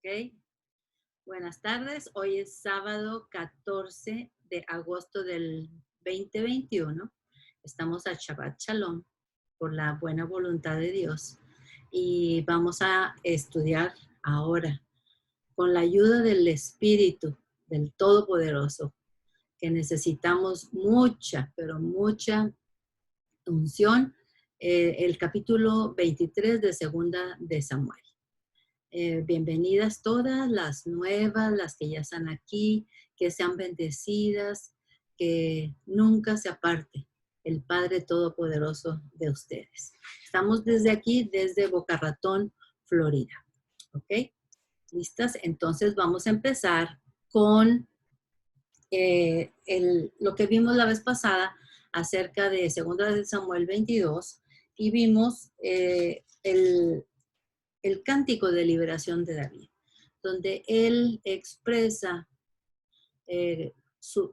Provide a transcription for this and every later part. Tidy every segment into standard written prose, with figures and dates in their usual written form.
Ok, buenas tardes. Hoy es sábado 14 de agosto del 2021. Estamos a Shabbat Shalom por la buena voluntad de Dios y vamos a estudiar ahora con la ayuda del Espíritu, del Todopoderoso, que necesitamos mucha, pero mucha unción, el capítulo 23 de Segunda de Samuel. Bienvenidas todas las nuevas, las que ya están aquí, que sean bendecidas, que nunca se aparte el Padre Todopoderoso de ustedes. Estamos desde aquí, desde Boca Ratón, Florida. ¿Ok? ¿Listas? Entonces vamos a empezar con lo que vimos la vez pasada acerca de 2 de Samuel 22 y vimos el cántico de liberación de David, donde él expresa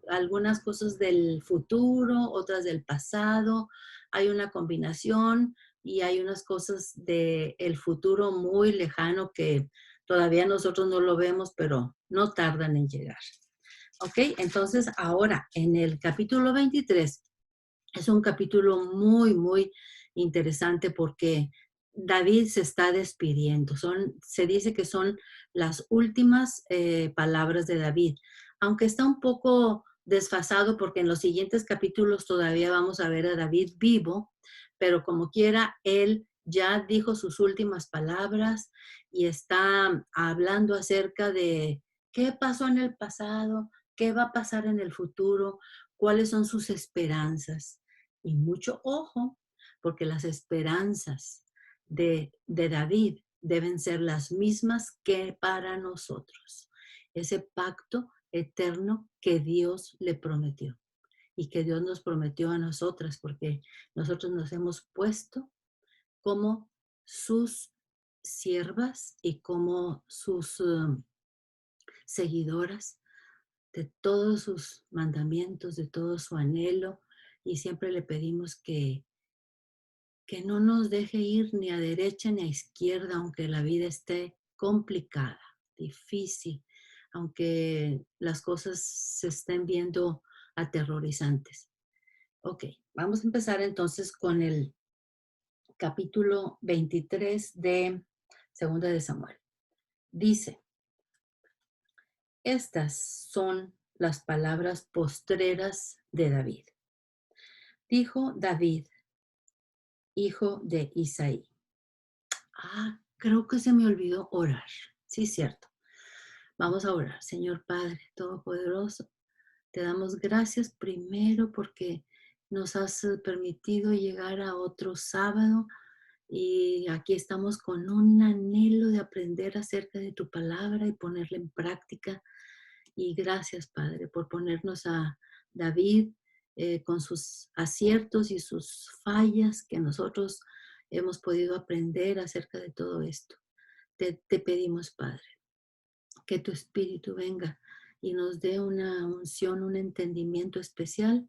algunas cosas del futuro, otras del pasado, hay una combinación y hay unas cosas del futuro muy lejano que todavía nosotros no lo vemos, pero no tardan en llegar. ¿Ok? Entonces ahora en el capítulo 23 es un capítulo muy, muy interesante porque David se está despidiendo. Se dice que son las últimas palabras de David, aunque está un poco desfasado porque en los siguientes capítulos todavía vamos a ver a David vivo, pero como quiera, él ya dijo sus últimas palabras y está hablando acerca de qué pasó en el pasado, qué va a pasar en el futuro, cuáles son sus esperanzas. Y mucho ojo, porque las esperanzas de David deben ser las mismas que para nosotros. Ese pacto eterno que Dios le prometió y que Dios nos prometió a nosotras, porque nosotros nos hemos puesto como sus siervas y como sus seguidoras de todos sus mandamientos, de todo su anhelo, y siempre le pedimos que no nos deje ir ni a derecha ni a izquierda, aunque la vida esté complicada, difícil, aunque las cosas se estén viendo aterrorizantes. Ok, vamos a empezar entonces con el capítulo 23 de Segunda de Samuel. Dice, estas son las palabras postreras de David. Dijo David, hijo de Isaí. Creo que se me olvidó orar. Sí, cierto. Vamos a orar. Señor Padre Todopoderoso, te damos gracias primero porque nos has permitido llegar a otro sábado y aquí estamos con un anhelo de aprender acerca de tu palabra y ponerla en práctica. Y gracias, Padre, por ponernos a David con sus aciertos y sus fallas que nosotros hemos podido aprender acerca de todo esto. Te pedimos, Padre, que tu Espíritu venga y nos dé una unción, un entendimiento especial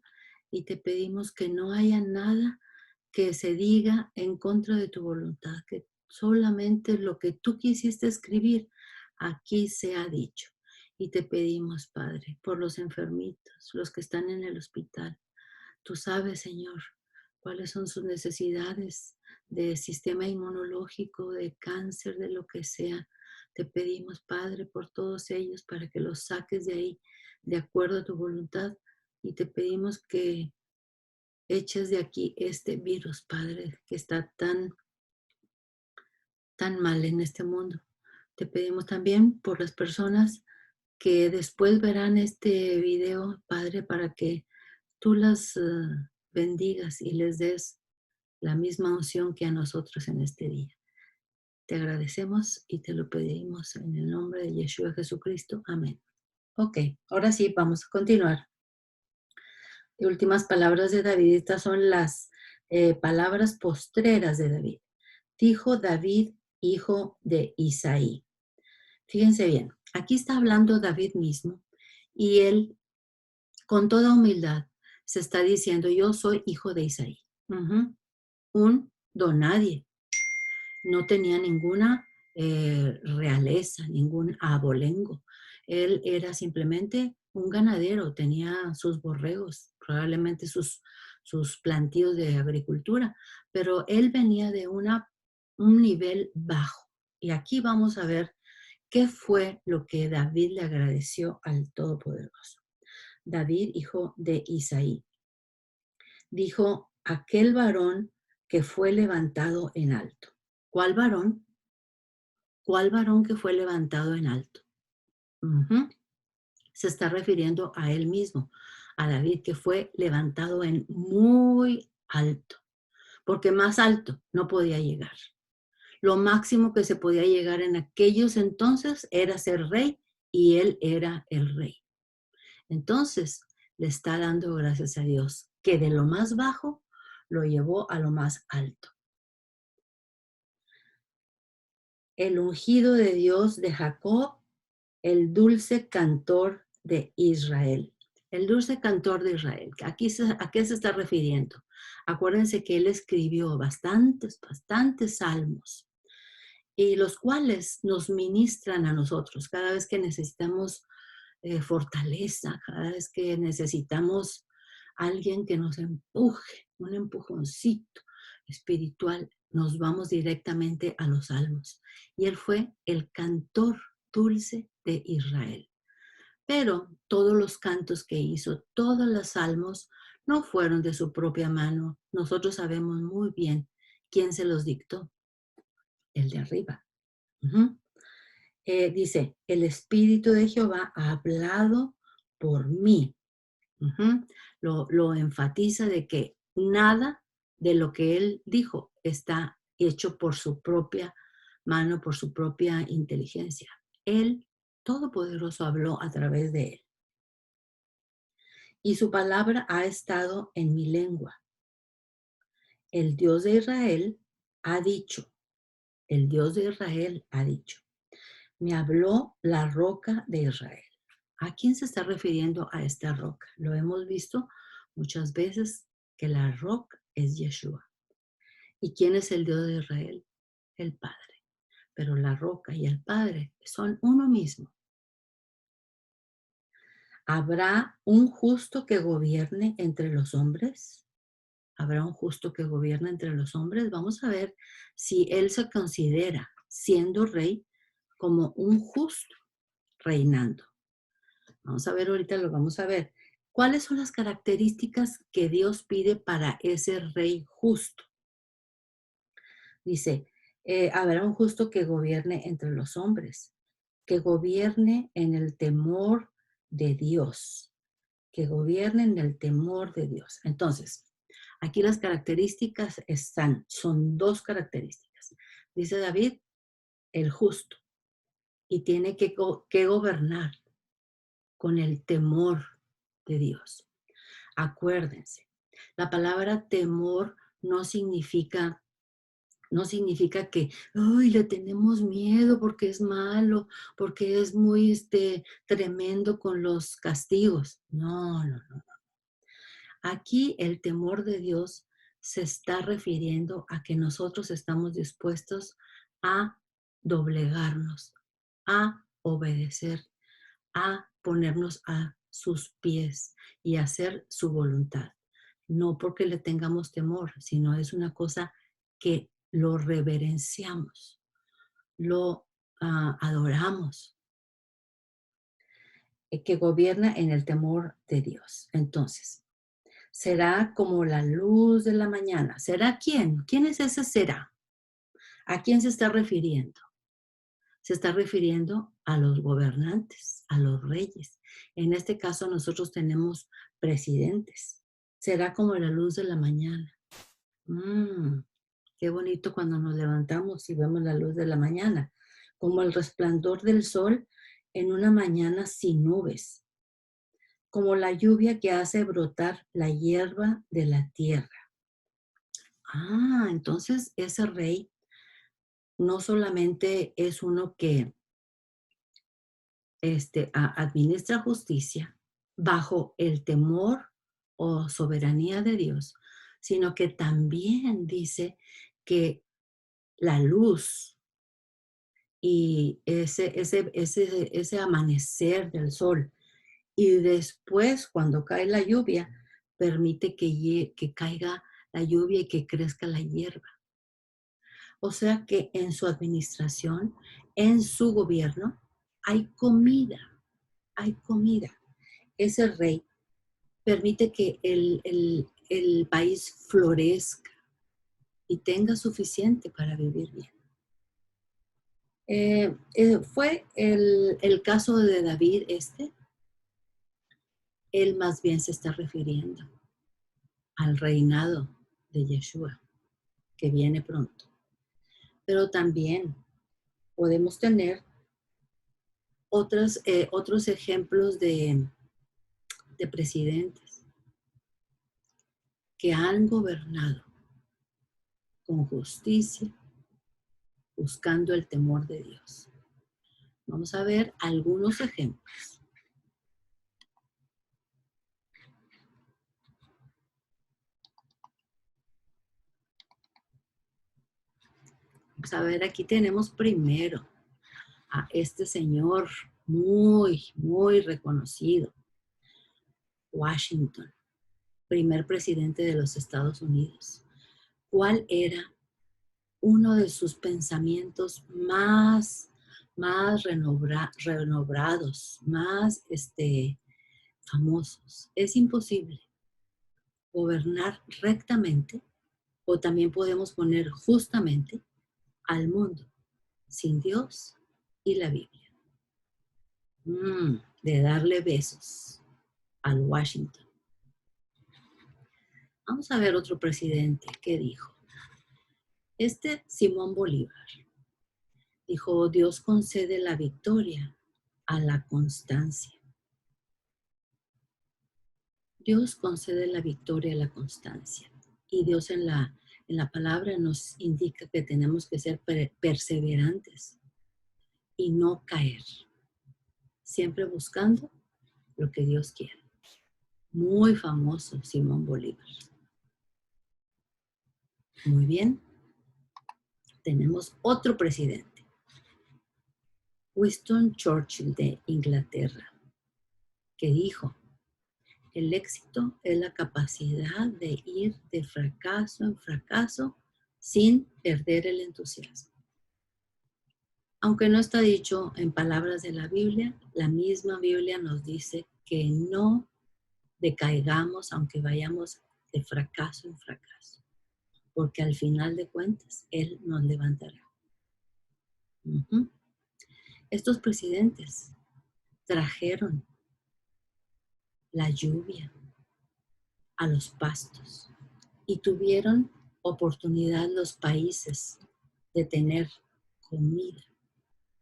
y te pedimos que no haya nada que se diga en contra de tu voluntad, que solamente lo que tú quisiste escribir aquí sea dicho. Y te pedimos, Padre, por los enfermitos, los que están en el hospital. Tú sabes, Señor, cuáles son sus necesidades de sistema inmunológico, de cáncer, de lo que sea. Te pedimos, Padre, por todos ellos para que los saques de ahí de acuerdo a tu voluntad. Y te pedimos que eches de aquí este virus, Padre, que está tan mal en este mundo. Te pedimos también por las personas que después verán este video, Padre, para que tú las bendigas y les des la misma unción que a nosotros en este día. Te agradecemos y te lo pedimos en el nombre de Yeshua Jesucristo. Amén. Ok, ahora sí, vamos a continuar. Y últimas palabras de David, estas son las palabras postreras de David. Dijo David, hijo de Isaí. Fíjense bien, aquí está hablando David mismo y él con toda humildad se está diciendo, yo soy hijo de Isaí. Un donadie. No tenía ninguna realeza, ningún abolengo. Él era simplemente un ganadero, tenía sus borregos, probablemente sus plantíos de agricultura, pero él venía de un nivel bajo. Y aquí vamos a ver qué fue lo que David le agradeció al Todopoderoso. David, hijo de Isaí, dijo, aquel varón que fue levantado en alto. ¿Cuál varón? ¿Cuál varón que fue levantado en alto? Ujú. Se está refiriendo a él mismo, a David, que fue levantado en muy alto, porque más alto no podía llegar. Lo máximo que se podía llegar en aquellos entonces era ser rey y él era el rey. Entonces le está dando gracias a Dios que de lo más bajo lo llevó a lo más alto. El ungido de Dios de Jacob, el dulce cantor de Israel. El dulce cantor de Israel. ¿A qué se está refiriendo? Acuérdense que él escribió bastantes salmos, y los cuales nos ministran a nosotros cada vez que necesitamos fortaleza, cada vez que necesitamos alguien que nos empuje, un empujoncito espiritual, nos vamos directamente a los salmos. Y él fue el cantor dulce de Israel. Pero todos los cantos que hizo, todos los salmos, no fueron de su propia mano. Nosotros sabemos muy bien quién se los dictó, el de arriba. Uh-huh. Dice, el Espíritu de Jehová ha hablado por mí. Uh-huh. Lo enfatiza de que nada de lo que él dijo está hecho por su propia mano, por su propia inteligencia. Él, Todopoderoso, habló a través de él. Y su palabra ha estado en mi lengua. El Dios de Israel ha dicho, el Dios de Israel ha dicho, me habló la roca de Israel. ¿A quién se está refiriendo a esta roca? Lo hemos visto muchas veces que la roca es Yeshua. ¿Y quién es el Dios de Israel? El Padre. Pero la roca y el Padre son uno mismo. ¿Habrá un justo que gobierne entre los hombres? ¿Habrá un justo que gobierne entre los hombres? Vamos a ver si él se considera, siendo rey, como un justo reinando. Vamos a ver, ahorita lo vamos a ver. ¿Cuáles son las características que Dios pide para ese rey justo? Dice, habrá un justo que gobierne entre los hombres, que gobierne en el temor de Dios, que gobierne en el temor de Dios. Entonces, aquí las características son dos características. Dice David, el justo, y tiene que gobernar con el temor de Dios. Acuérdense, la palabra temor no significa que, ay, le tenemos miedo porque es malo, porque es muy tremendo con los castigos. No, no, no. Aquí el temor de Dios se está refiriendo a que nosotros estamos dispuestos a doblegarnos, a obedecer, a ponernos a sus pies y hacer su voluntad. No porque le tengamos temor, sino es una cosa que lo reverenciamos, lo adoramos, que gobierna en el temor de Dios. Entonces, será como la luz de la mañana. ¿Será quién? ¿Quién es ese será? ¿A quién se está refiriendo? Se está refiriendo a los gobernantes, a los reyes. En este caso nosotros tenemos presidentes. Será como la luz de la mañana. Qué bonito cuando nos levantamos y vemos la luz de la mañana, como el resplandor del sol en una mañana sin nubes, como la lluvia que hace brotar la hierba de la tierra. Entonces ese rey no solamente es uno que administra justicia bajo el temor o soberanía de Dios, sino que también dice que la luz y ese amanecer del sol. Y después, cuando cae la lluvia, permite que caiga la lluvia y que crezca la hierba. O sea que en su administración, en su gobierno, hay comida, hay comida. Ese rey permite que el país florezca y tenga suficiente para vivir bien. Fue el caso de David él más bien se está refiriendo al reinado de Yeshua, que viene pronto. Pero también podemos tener otros ejemplos de presidentes que han gobernado con justicia, buscando el temor de Dios. Vamos a ver algunos ejemplos. Vamos a ver, aquí tenemos primero a este señor muy, muy reconocido, Washington, primer presidente de los Estados Unidos. ¿Cuál era uno de sus pensamientos más renovados, más famosos? Es imposible gobernar rectamente, o también podemos poner justamente, al mundo sin Dios y la Biblia. De darle besos al Washington. Vamos a ver otro presidente que dijo. Simón Bolívar dijo: Dios concede la victoria a la constancia. Dios concede la victoria a la constancia. Y Dios en la palabra nos indica que tenemos que ser perseverantes y no caer. Siempre buscando lo que Dios quiere. Muy famoso Simón Bolívar. Muy bien. Tenemos otro presidente. Winston Churchill de Inglaterra, que dijo: el éxito es la capacidad de ir de fracaso en fracaso sin perder el entusiasmo. Aunque no está dicho en palabras de la Biblia, la misma Biblia nos dice que no decaigamos aunque vayamos de fracaso en fracaso, porque al final de cuentas Él nos levantará. Estos presidentes trajeron la lluvia a los pastos y tuvieron oportunidad los países de tener comida,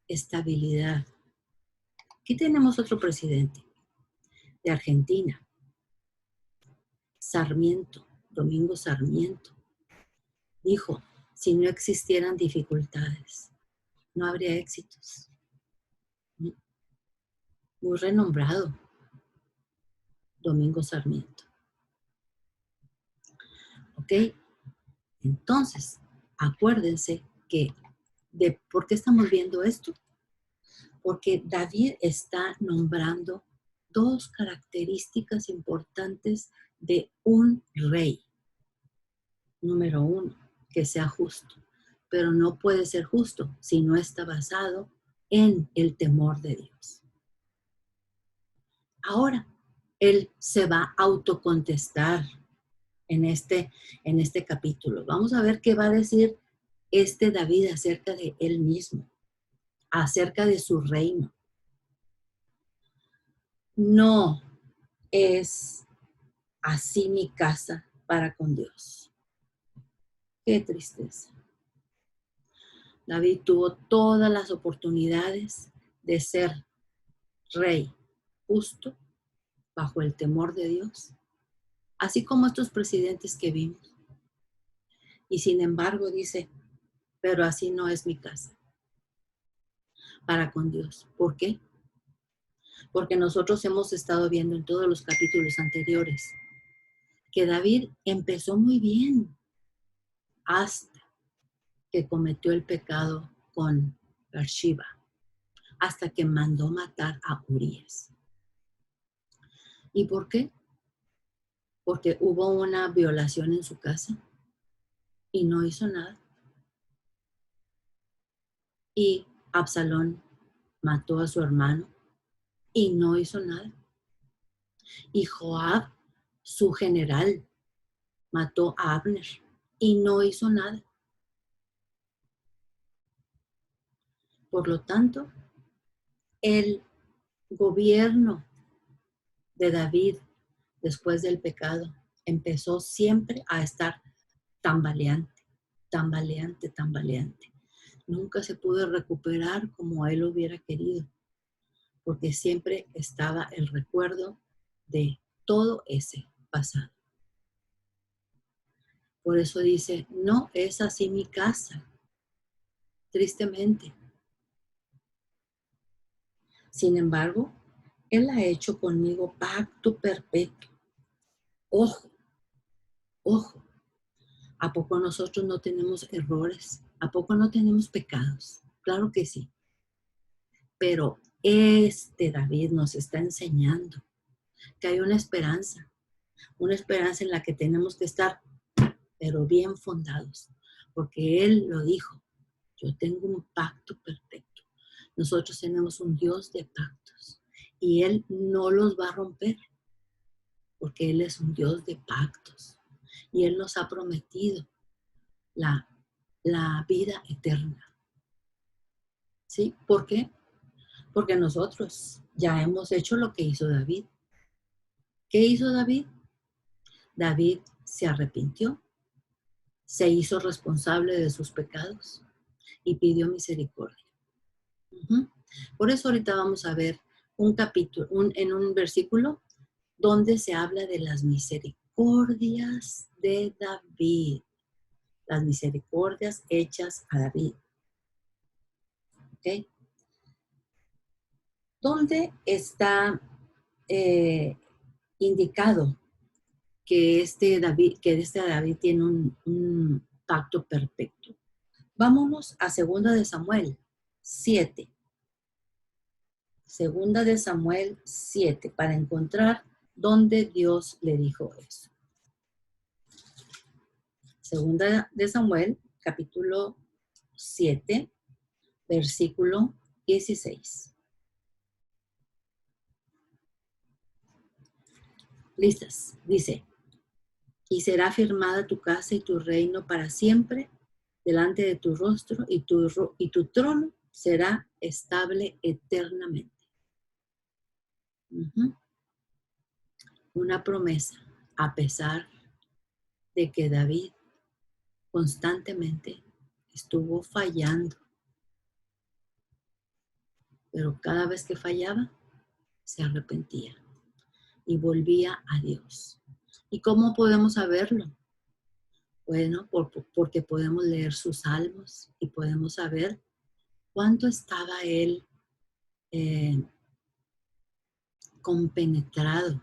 estabilidad. Aquí tenemos otro presidente de Argentina, Sarmiento, Domingo Sarmiento. Dijo: si no existieran dificultades, no habría éxitos. Muy renombrado, Domingo Sarmiento. ¿Ok? Entonces, acuérdense que ¿por qué estamos viendo esto? Porque David está nombrando dos características importantes de un rey. Número uno, que sea justo, pero no puede ser justo si no está basado en el temor de Dios. Ahora, él se va a autocontestar en este capítulo. Vamos a ver qué va a decir David acerca de él mismo, acerca de su reino. No es así mi casa para con Dios. Qué tristeza. David tuvo todas las oportunidades de ser rey justo, bajo el temor de Dios, así como estos presidentes que vimos. Y sin embargo dice: pero así no es mi casa para con Dios. ¿Por qué? Porque nosotros hemos estado viendo en todos los capítulos anteriores que David empezó muy bien hasta que cometió el pecado con Beersheba, hasta que mandó matar a Urías. ¿Y por qué? Porque hubo una violación en su casa y no hizo nada. Y Absalón mató a su hermano y no hizo nada. Y Joab, su general, mató a Abner y no hizo nada. Por lo tanto, el gobierno de David después del pecado empezó siempre a estar tambaleante, tambaleante, tambaleante. Nunca se pudo recuperar como él hubiera querido, porque siempre estaba el recuerdo de todo ese pasado. Por eso dice, no es así mi casa, tristemente. Sin embargo, Él ha hecho conmigo pacto perpetuo. Ojo, ojo. ¿A poco nosotros no tenemos errores? ¿A poco no tenemos pecados? Claro que sí. Pero David nos está enseñando que hay una esperanza en la que tenemos que estar, pero bien fundados, porque Él lo dijo, yo tengo un pacto perfecto. Nosotros tenemos un Dios de pactos y Él no los va a romper, porque Él es un Dios de pactos y Él nos ha prometido la vida eterna. ¿Sí? ¿Por qué? Porque nosotros ya hemos hecho lo que hizo David. ¿Qué hizo David? David se arrepintió, se hizo responsable de sus pecados y pidió misericordia. Por eso ahorita vamos a ver un capítulo, en un versículo donde se habla de las misericordias de David, las misericordias hechas a David. ¿Ok? ¿Dónde está indicado que David tiene un pacto perfecto? Vámonos a 2 de Samuel 7. 2 de Samuel 7, para encontrar dónde Dios le dijo eso. 2 de Samuel, capítulo 7, versículo 16. ¿Listas? Dice, y será firmada tu casa y tu reino para siempre delante de tu rostro y tu trono será estable eternamente. Una promesa, a pesar de que David constantemente estuvo fallando, pero cada vez que fallaba, se arrepentía y volvía a Dios. ¿Y cómo podemos saberlo? Bueno, porque podemos leer sus salmos y podemos saber cuánto estaba él compenetrado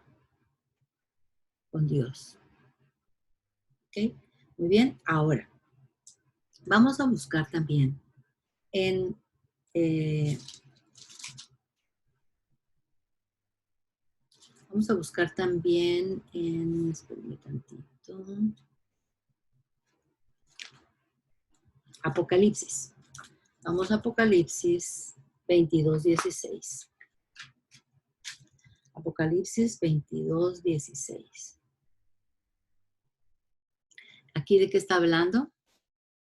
con Dios. ¿Ok? Muy bien, ahora vamos a buscar también espérame tantito, Apocalipsis. Vamos a Apocalipsis 22:16. Apocalipsis 22:16. ¿Aquí de qué está hablando?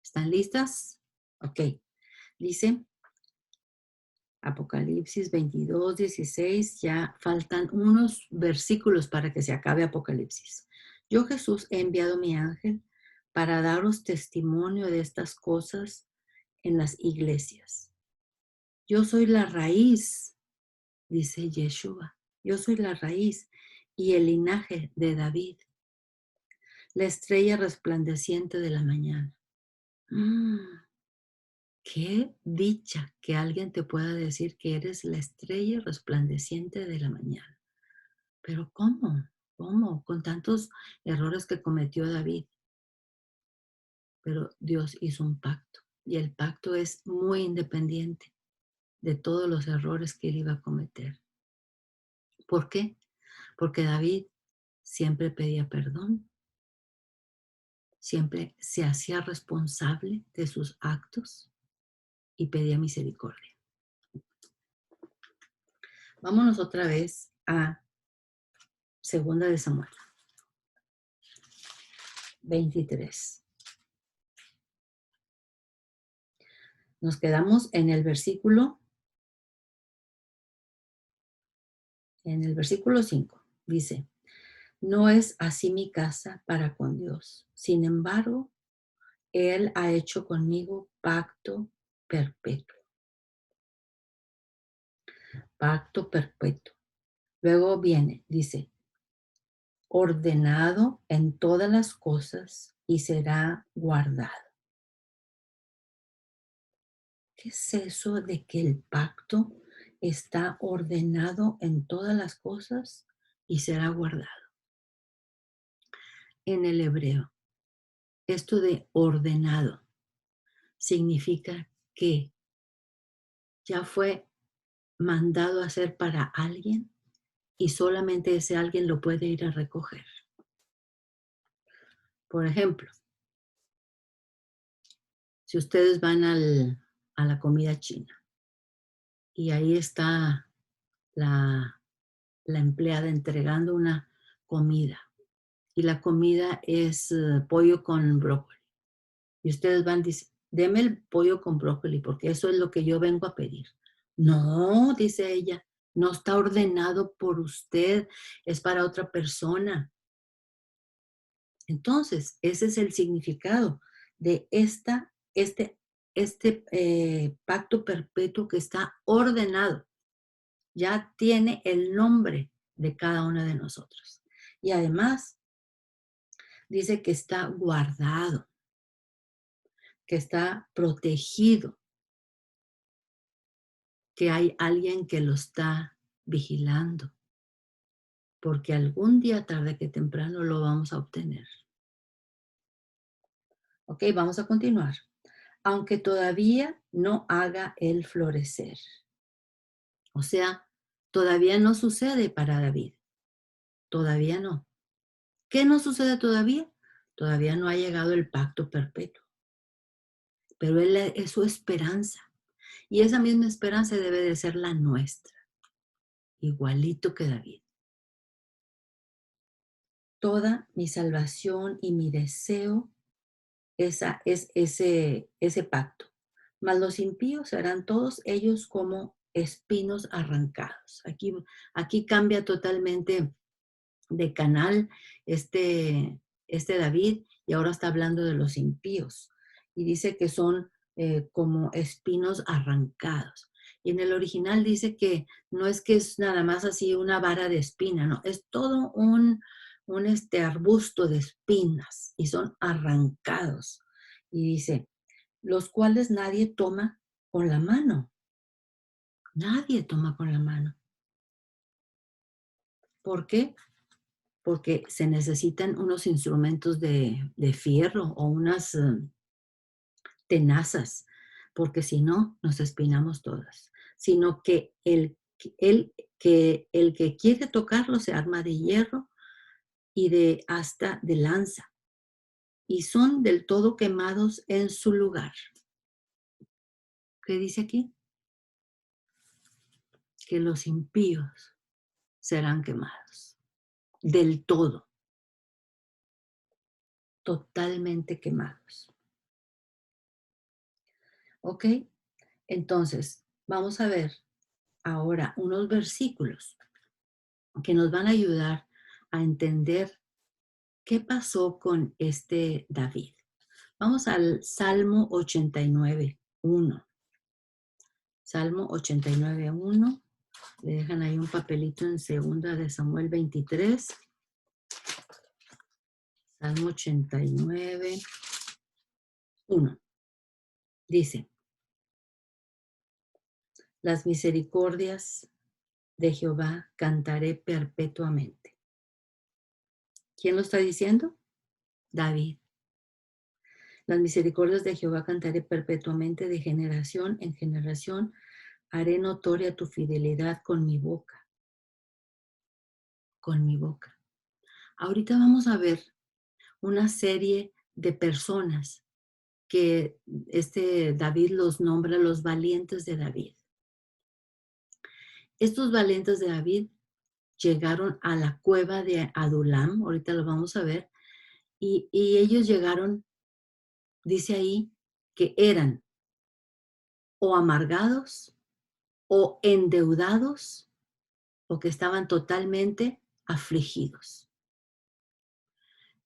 ¿Están listas? Ok. Dice Apocalipsis 22:16. Ya faltan unos versículos para que se acabe Apocalipsis. Yo, Jesús, he enviado mi ángel para daros testimonio de estas cosas en las iglesias. Yo soy la raíz, dice Yeshua. Yo soy la raíz y el linaje de David, la estrella resplandeciente de la mañana. Qué dicha que alguien te pueda decir que eres la estrella resplandeciente de la mañana. Pero ¿cómo? ¿Cómo? Con tantos errores que cometió David. Pero Dios hizo un pacto. Y el pacto es muy independiente de todos los errores que él iba a cometer. ¿Por qué? Porque David siempre pedía perdón, siempre se hacía responsable de sus actos y pedía misericordia. Vámonos otra vez a Segunda de Samuel 23. Nos quedamos en el versículo 5. Dice, no es así mi casa para con Dios. Sin embargo, Él ha hecho conmigo pacto perpetuo. Pacto perpetuo. Luego viene, dice, ordenado en todas las cosas y será guardado. ¿Qué es eso de que el pacto está ordenado en todas las cosas y será guardado? En el hebreo, esto de ordenado significa que ya fue mandado a hacer para alguien y solamente ese alguien lo puede ir a recoger. Por ejemplo, si ustedes van a la comida china y ahí está la empleada entregando una comida y la comida es pollo con brócoli. Y ustedes van y dicen, deme el pollo con brócoli porque eso es lo que yo vengo a pedir. No, dice ella, no está ordenado por usted, es para otra persona. Entonces, ese es el significado de este pacto perpetuo que está ordenado. Ya tiene el nombre de cada una de nosotros. Y además, dice que está guardado, que está protegido, que hay alguien que lo está vigilando, porque algún día tarde que temprano lo vamos a obtener. Ok, vamos a continuar. Aunque todavía no haga el florecer. O sea, todavía no sucede para David. Todavía no. ¿Qué no sucede todavía? Todavía no ha llegado el pacto perpetuo. Pero él es su esperanza. Y esa misma esperanza debe de ser la nuestra. Igualito que David. Toda mi salvación y mi deseo es ese pacto. Mas los impíos serán todos ellos como espinos arrancados. Aquí cambia totalmente de canal este David y ahora está hablando de los impíos. Y dice que son como espinos arrancados. Y en el original dice que no es que es nada más así una vara de espina, no, es todo un arbusto de espinas y son arrancados. Y dice, los cuales nadie toma con la mano. Nadie toma con la mano. ¿Por qué? Porque se necesitan unos instrumentos de fierro o unas tenazas, porque si no, nos espinamos todas. Sino que el que quiere tocarlo se arma de hierro y hasta de lanza, y son del todo quemados en su lugar. ¿Qué dice aquí? Que los impíos serán quemados, del todo, totalmente quemados. ¿Ok? Entonces, vamos a ver ahora unos versículos que nos van a ayudar a entender qué pasó con este David. Vamos al Salmo 89:1. Salmo 89:1. Le dejan ahí un papelito en Segunda de Samuel 23. Salmo 89:1. Dice, las misericordias de Jehová cantaré perpetuamente. ¿Quién lo está diciendo? David. Las misericordias de Jehová cantaré perpetuamente, de generación en generación. Haré notoria tu fidelidad con mi boca, con mi boca. Ahorita vamos a ver una serie de personas que David los nombra los valientes de David. Estos valientes de David llegaron a la cueva de Adulam, ahorita lo vamos a ver, y ellos llegaron, dice ahí, que eran o amargados o endeudados o que estaban totalmente afligidos.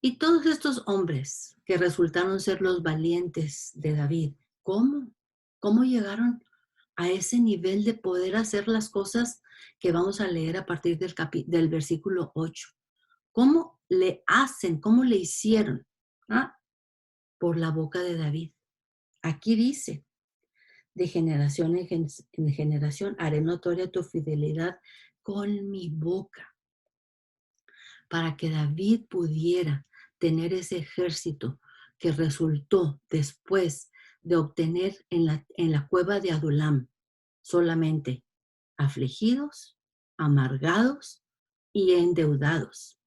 Y todos estos hombres que resultaron ser los valientes de David, ¿cómo? ¿Cómo llegaron a ese nivel de poder hacer las cosas que vamos a leer a partir del versículo 8? ¿Cómo le hacen? ¿Cómo le hicieron? ¿Ah? Por la boca de David. Aquí dice, de generación en generación haré notoria tu fidelidad con mi boca, para que David pudiera tener ese ejército que resultó después de obtener en la cueva de Adulam solamente afligidos, amargados y endeudados.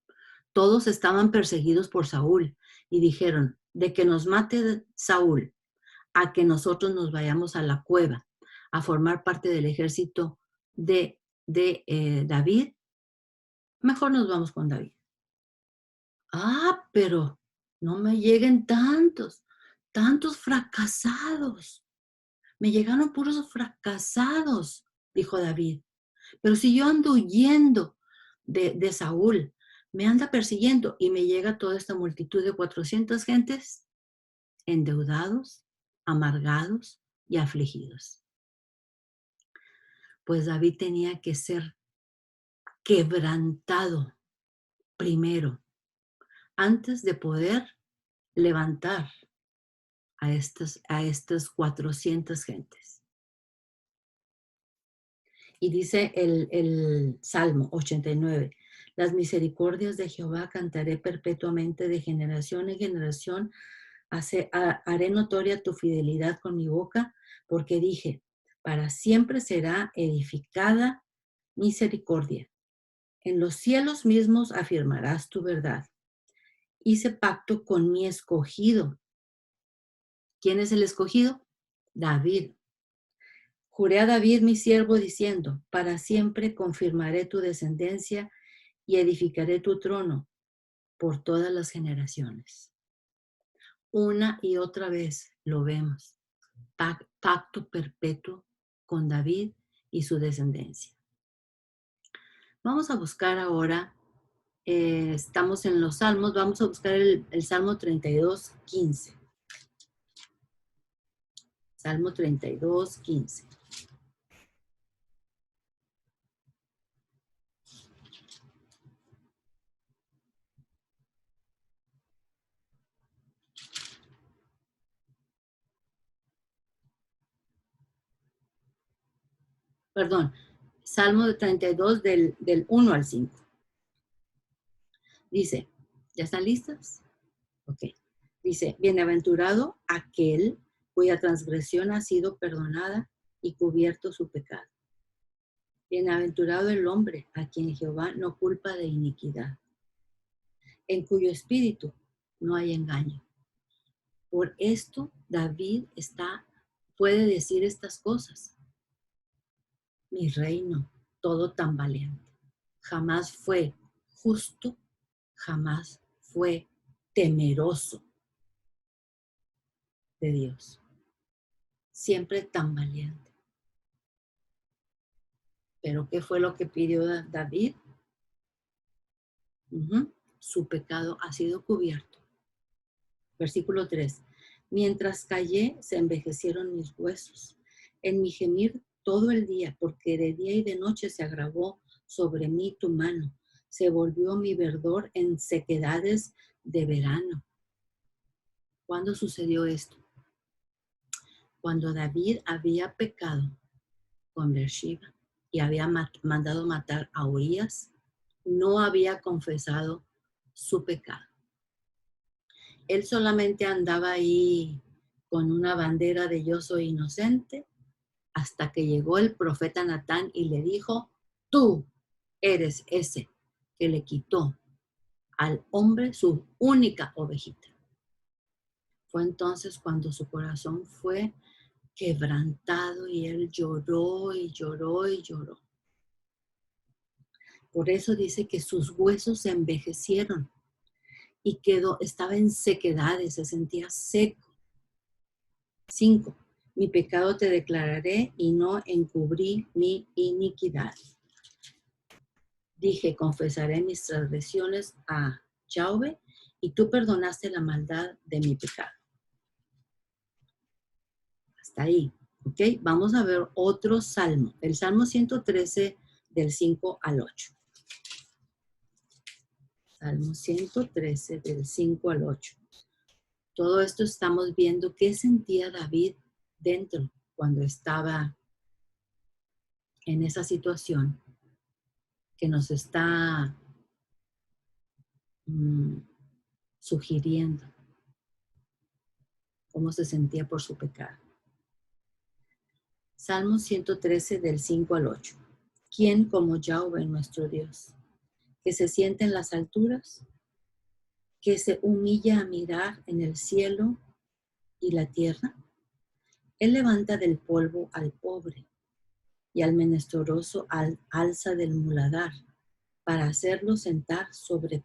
Todos estaban perseguidos por Saúl y dijeron, de que nos mate Saúl a que nosotros nos vayamos a la cueva a formar parte del ejército de David, mejor nos vamos con David. Ah, pero no me lleguen tantos fracasados. Me llegaron puros fracasados, dijo David. Pero si yo ando huyendo de Saúl, me anda persiguiendo y me llega toda esta multitud de 400 gentes endeudados, amargados y afligidos. Pues David tenía que ser quebrantado primero, antes de poder levantar a estas 400 gentes. Y dice el Salmo 89, las misericordias de Jehová cantaré perpetuamente, de generación en generación. Haré notoria tu fidelidad con mi boca, porque dije, para siempre será edificada misericordia. En los cielos mismos afirmarás tu verdad. Hice pacto con mi escogido. ¿Quién es el escogido? David. Juré a David mi siervo diciendo, para siempre confirmaré tu descendencia y edificaré tu trono por todas las generaciones. Una y otra vez lo vemos. Pacto perpetuo con David y su descendencia. Vamos a buscar ahora, estamos en los Salmos, vamos a buscar el Salmo 32, 15. Salmo 32, 15. Perdón, Salmo 32 del 1 al 5. Dice, ¿ya están listas? Ok. Dice, bienaventurado aquel cuya transgresión ha sido perdonada y cubierto su pecado. Bienaventurado el hombre a quien Jehová no culpa de iniquidad, en cuyo espíritu no hay engaño. Por esto David puede decir estas cosas. Mi reino, todo tan valiente, jamás fue justo, jamás fue temeroso de Dios. Siempre tan valiente. Pero ¿qué fue lo que pidió David? Su pecado ha sido cubierto. Versículo 3. Mientras callé, se envejecieron mis huesos. En mi gemir todo el día, porque de día y de noche se agravó sobre mí tu mano. Se volvió mi verdor en sequedades de verano. ¿Cuándo sucedió esto? Cuando David había pecado con Beersheba y había mandado matar a Urías, no había confesado su pecado. Él solamente andaba ahí con una bandera de yo soy inocente hasta que llegó el profeta Natán y le dijo, tú eres ese que le quitó al hombre su única ovejita. Fue entonces cuando su corazón fue quebrantado y él lloró y lloró y lloró. Por eso dice que sus huesos se envejecieron y estaba en sequedades, se sentía seco. 5. Mi pecado te declararé y no encubrí mi iniquidad. Dije, confesaré mis transgresiones a Yahweh y tú perdonaste la maldad de mi pecado. Hasta ahí, ¿ok? Vamos a ver otro salmo, el Salmo 113 del 5 al 8. Salmo 113 del 5 al 8. Todo esto estamos viendo qué sentía David dentro cuando estaba en esa situación que nos está sugiriendo cómo se sentía por su pecado. Salmo 113 del 5 al 8. ¿Quién como Yahweh nuestro Dios, que se sienta en las alturas, que se humilla a mirar en el cielo y la tierra? Él levanta del polvo al pobre y al menesteroso alza del muladar para hacerlo sentar sobre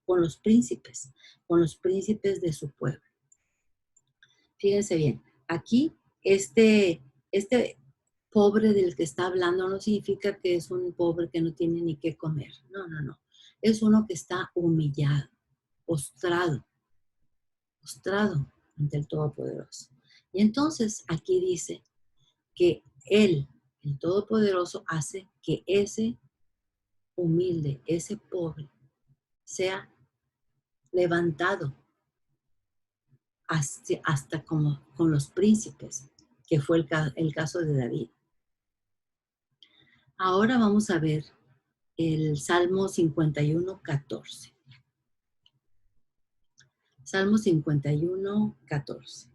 con los príncipes de su pueblo. Fíjense bien, aquí este pobre del que está hablando no significa que es un pobre que no tiene ni qué comer. No, no, no. Es uno que está humillado, postrado ante el Todopoderoso. Y entonces aquí dice que Él, el Todopoderoso, hace que ese humilde, ese pobre, sea levantado hasta como con los príncipes, que fue el caso de David. Ahora vamos a ver el Salmo 51, 14. Salmo 51, 14.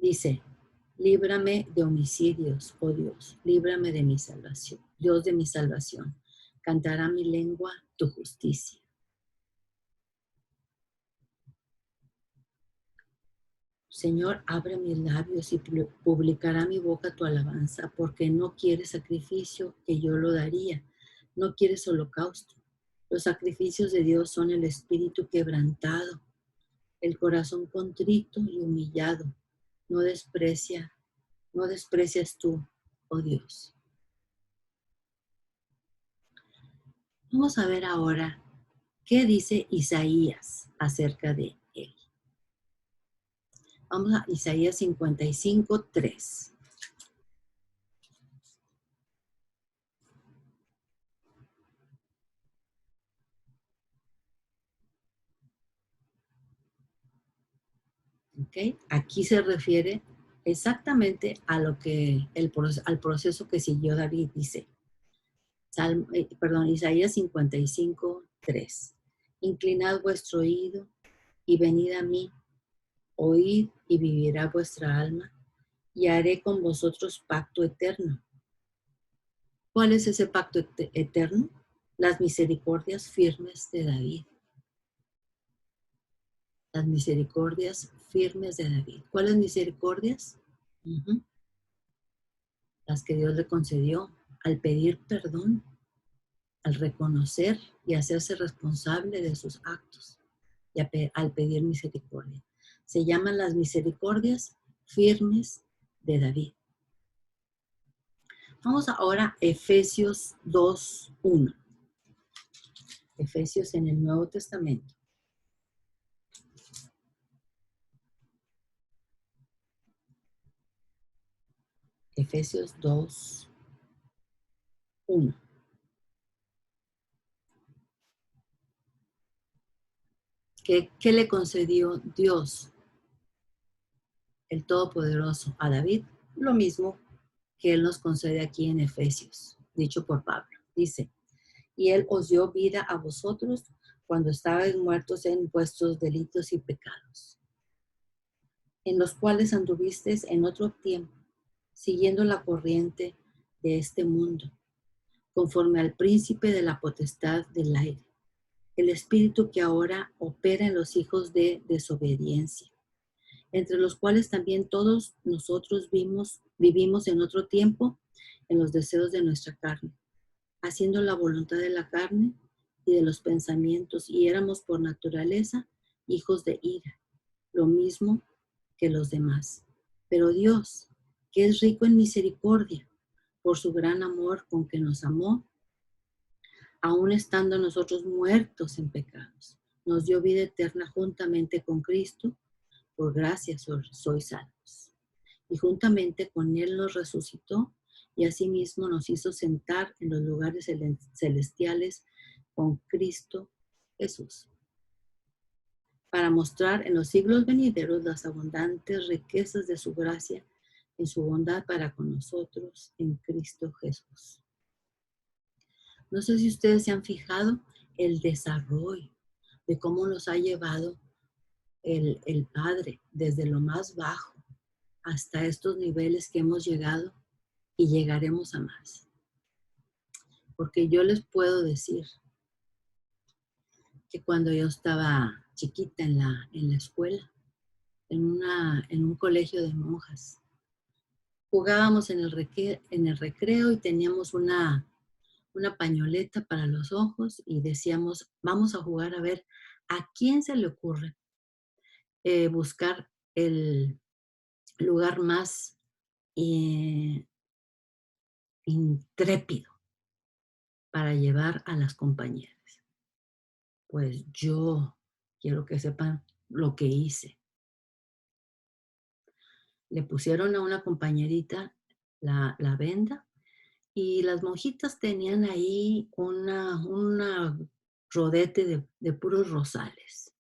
Dice, líbrame de homicidios, oh Dios, líbrame de mi salvación, Dios de mi salvación. Cantará mi lengua tu justicia. Señor, abre mis labios y publicará mi boca tu alabanza, porque no quieres sacrificio, que yo lo daría. No quieres holocausto. Los sacrificios de Dios son el espíritu quebrantado, el corazón contrito y humillado. No desprecias tú, oh Dios. Vamos a ver ahora qué dice Isaías acerca de él. Vamos a Isaías 55, 3. ¿Okay? Aquí se refiere exactamente a lo que al proceso que siguió David, dice. Isaías 55, 3. Inclinad vuestro oído y venid a mí, oíd y vivirá vuestra alma, y haré con vosotros pacto eterno. ¿Cuál es ese pacto eterno? Las misericordias firmes de David. Las misericordias firmes de David. ¿Cuáles misericordias? Las que Dios le concedió al pedir perdón, al reconocer y hacerse responsable de sus actos y al pedir misericordia. Se llaman las misericordias firmes de David. Vamos ahora a Efesios 2:1. Efesios en el Nuevo Testamento. Efesios 2:1. ¿Qué le concedió Dios, el Todopoderoso, a David? Lo mismo que Él nos concede aquí en Efesios, dicho por Pablo. Dice, y Él os dio vida a vosotros cuando estabais muertos en vuestros delitos y pecados, en los cuales anduvisteis en otro tiempo, siguiendo la corriente de este mundo, conforme al príncipe de la potestad del aire, el espíritu que ahora opera en los hijos de desobediencia, entre los cuales también todos nosotros vivimos en otro tiempo en los deseos de nuestra carne, haciendo la voluntad de la carne y de los pensamientos, y éramos por naturaleza hijos de ira, lo mismo que los demás. Pero Dios, que es rico en misericordia, por su gran amor con que nos amó, aun estando nosotros muertos en pecados, nos dio vida eterna juntamente con Cristo. Por gracia sois salvos. Y juntamente con Él nos resucitó y asimismo nos hizo sentar en los lugares celestiales con Cristo Jesús, para mostrar en los siglos venideros las abundantes riquezas de su gracia en su bondad para con nosotros en Cristo Jesús. No sé si ustedes se han fijado el desarrollo de cómo nos ha llevado el Padre desde lo más bajo hasta estos niveles que hemos llegado y llegaremos a más. Porque yo les puedo decir que cuando yo estaba chiquita en la escuela, en un colegio de monjas, jugábamos en el recreo y teníamos una pañoleta para los ojos y decíamos, vamos a jugar a ver a quién se le ocurre buscar el lugar más intrépido para llevar a las compañeras. Pues yo quiero que sepan lo que hice. Le pusieron a una compañerita la venda y las monjitas tenían ahí una rodete de puros rosales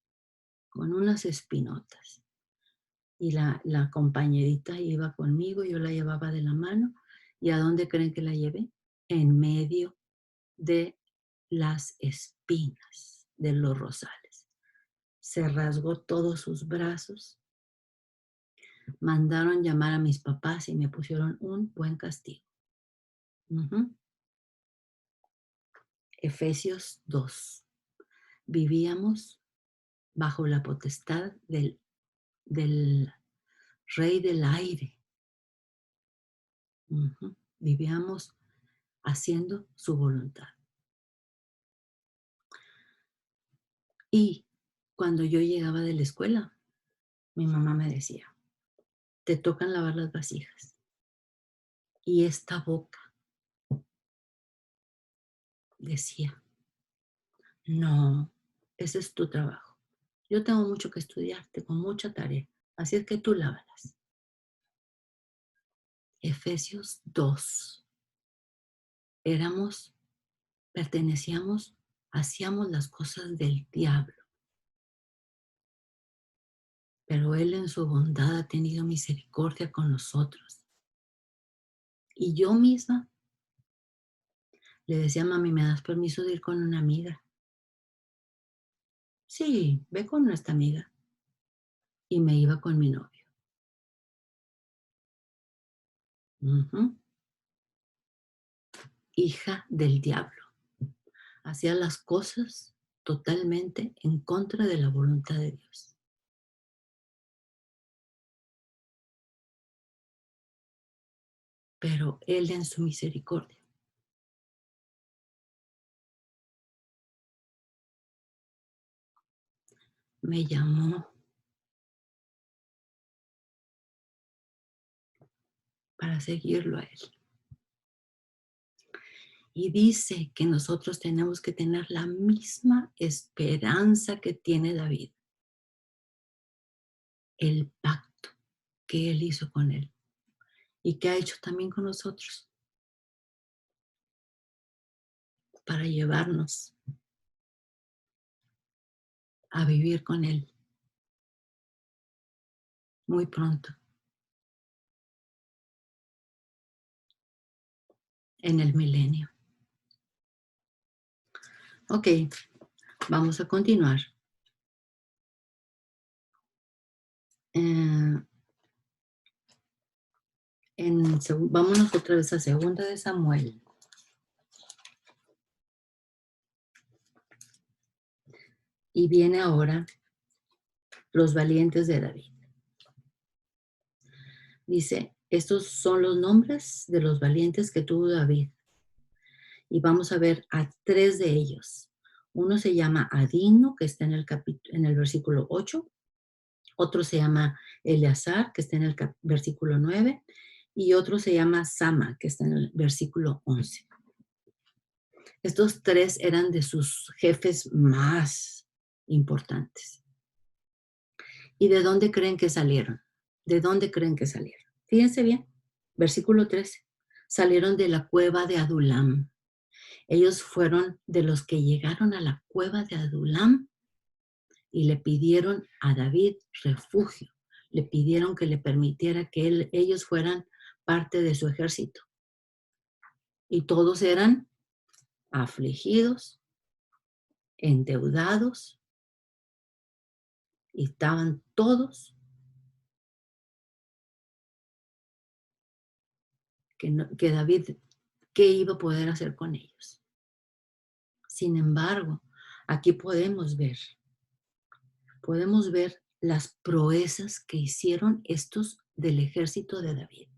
con unas espinotas. Y la compañerita iba conmigo, yo la llevaba de la mano. ¿Y a dónde creen que la llevé? En medio de las espinas de los rosales. Se rasgó todos sus brazos. Mandaron llamar a mis papás y me pusieron un buen castigo. Efesios 2. Vivíamos bajo la potestad del rey del aire. Vivíamos haciendo su voluntad. Y cuando yo llegaba de la escuela, mi mamá me decía, te tocan lavar las vasijas. Y esta boca decía, no, ese es tu trabajo. Yo tengo mucho que estudiar, tengo mucha tarea, así es que tú lávalas. Efesios 2. Pertenecíamos, hacíamos las cosas del diablo. Pero Él en su bondad ha tenido misericordia con nosotros. Y yo misma le decía, mami, ¿me das permiso de ir con una amiga? Sí, ve con nuestra amiga. Y me iba con mi novio. Hija del diablo. Hacía las cosas totalmente en contra de la voluntad de Dios. Pero Él en su misericordia me llamó para seguirlo a Él. Y dice que nosotros tenemos que tener la misma esperanza que tiene David. El pacto que Él hizo con Él y que ha hecho también con nosotros para llevarnos a vivir con Él muy pronto, en el milenio. Ok, vamos a continuar. Eh, vámonos otra vez a Segunda de Samuel. Y viene ahora los valientes de David. Dice, estos son los nombres de los valientes que tuvo David. Y vamos a ver a 3 de ellos. Uno se llama Adino, que está en el versículo 8. Otro se llama Eleazar, que está en el versículo 9. Y otro se llama Sama, que está en el versículo 11. Estos 3 eran de sus jefes más importantes. ¿Y de dónde creen que salieron? ¿De dónde creen que salieron? Fíjense bien, versículo 13. Salieron de la cueva de Adulam. Ellos fueron de los que llegaron a la cueva de Adulam y le pidieron a David refugio. Le pidieron que le permitiera que ellos fueran parte de su ejército. Y todos eran afligidos, endeudados, y estaban todos que David, ¿qué iba a poder hacer con ellos? Sin embargo, aquí podemos ver las proezas que hicieron estos del ejército de David.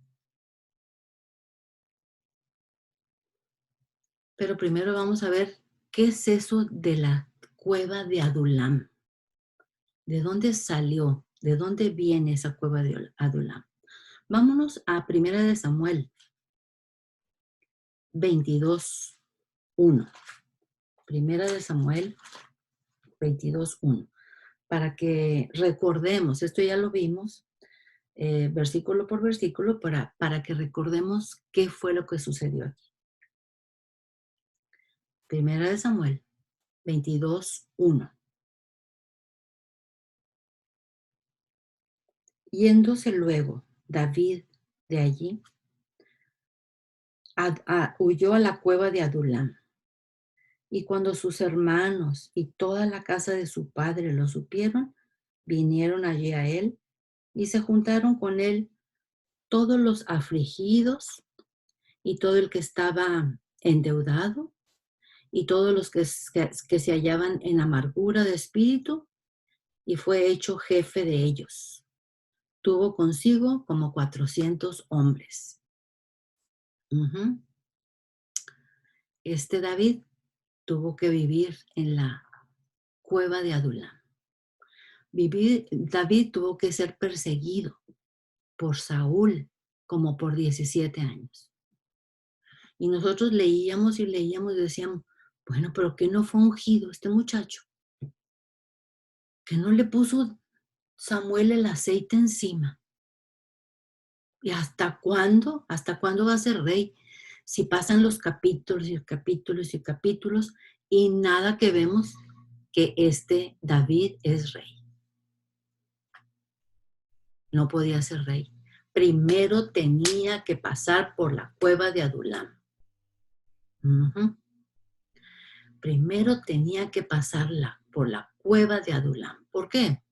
Pero primero vamos a ver qué es eso de la cueva de Adulam. ¿De dónde salió? ¿De dónde viene esa cueva de Adulam? Vámonos a Primera de Samuel 22:1. Primera de Samuel 22:1. Para que recordemos, esto ya lo vimos, versículo por versículo, para que recordemos qué fue lo que sucedió aquí. Primera de Samuel 22:1. Yéndose luego David de allí, huyó a la cueva de Adulam. Y cuando sus hermanos y toda la casa de su padre lo supieron, vinieron allí a él y se juntaron con él todos los afligidos y todo el que estaba endeudado y todos los que se hallaban en amargura de espíritu, y fue hecho jefe de ellos. Tuvo consigo como 400 hombres. Este David tuvo que vivir en la cueva de Adulam. David tuvo que ser perseguido por Saúl como por 17 años. Y nosotros leíamos y leíamos y decíamos, bueno, pero ¿qué no fue ungido este muchacho? ¿Que no le puso Samuel el aceite encima? ¿Y hasta cuándo? ¿Hasta cuándo va a ser rey? Si pasan los capítulos y capítulos y capítulos y nada que vemos que este David es rey. No podía ser rey. Primero tenía que pasar por la cueva de Adulam. Primero tenía que pasarla por la cueva de Adulam. ¿Por qué?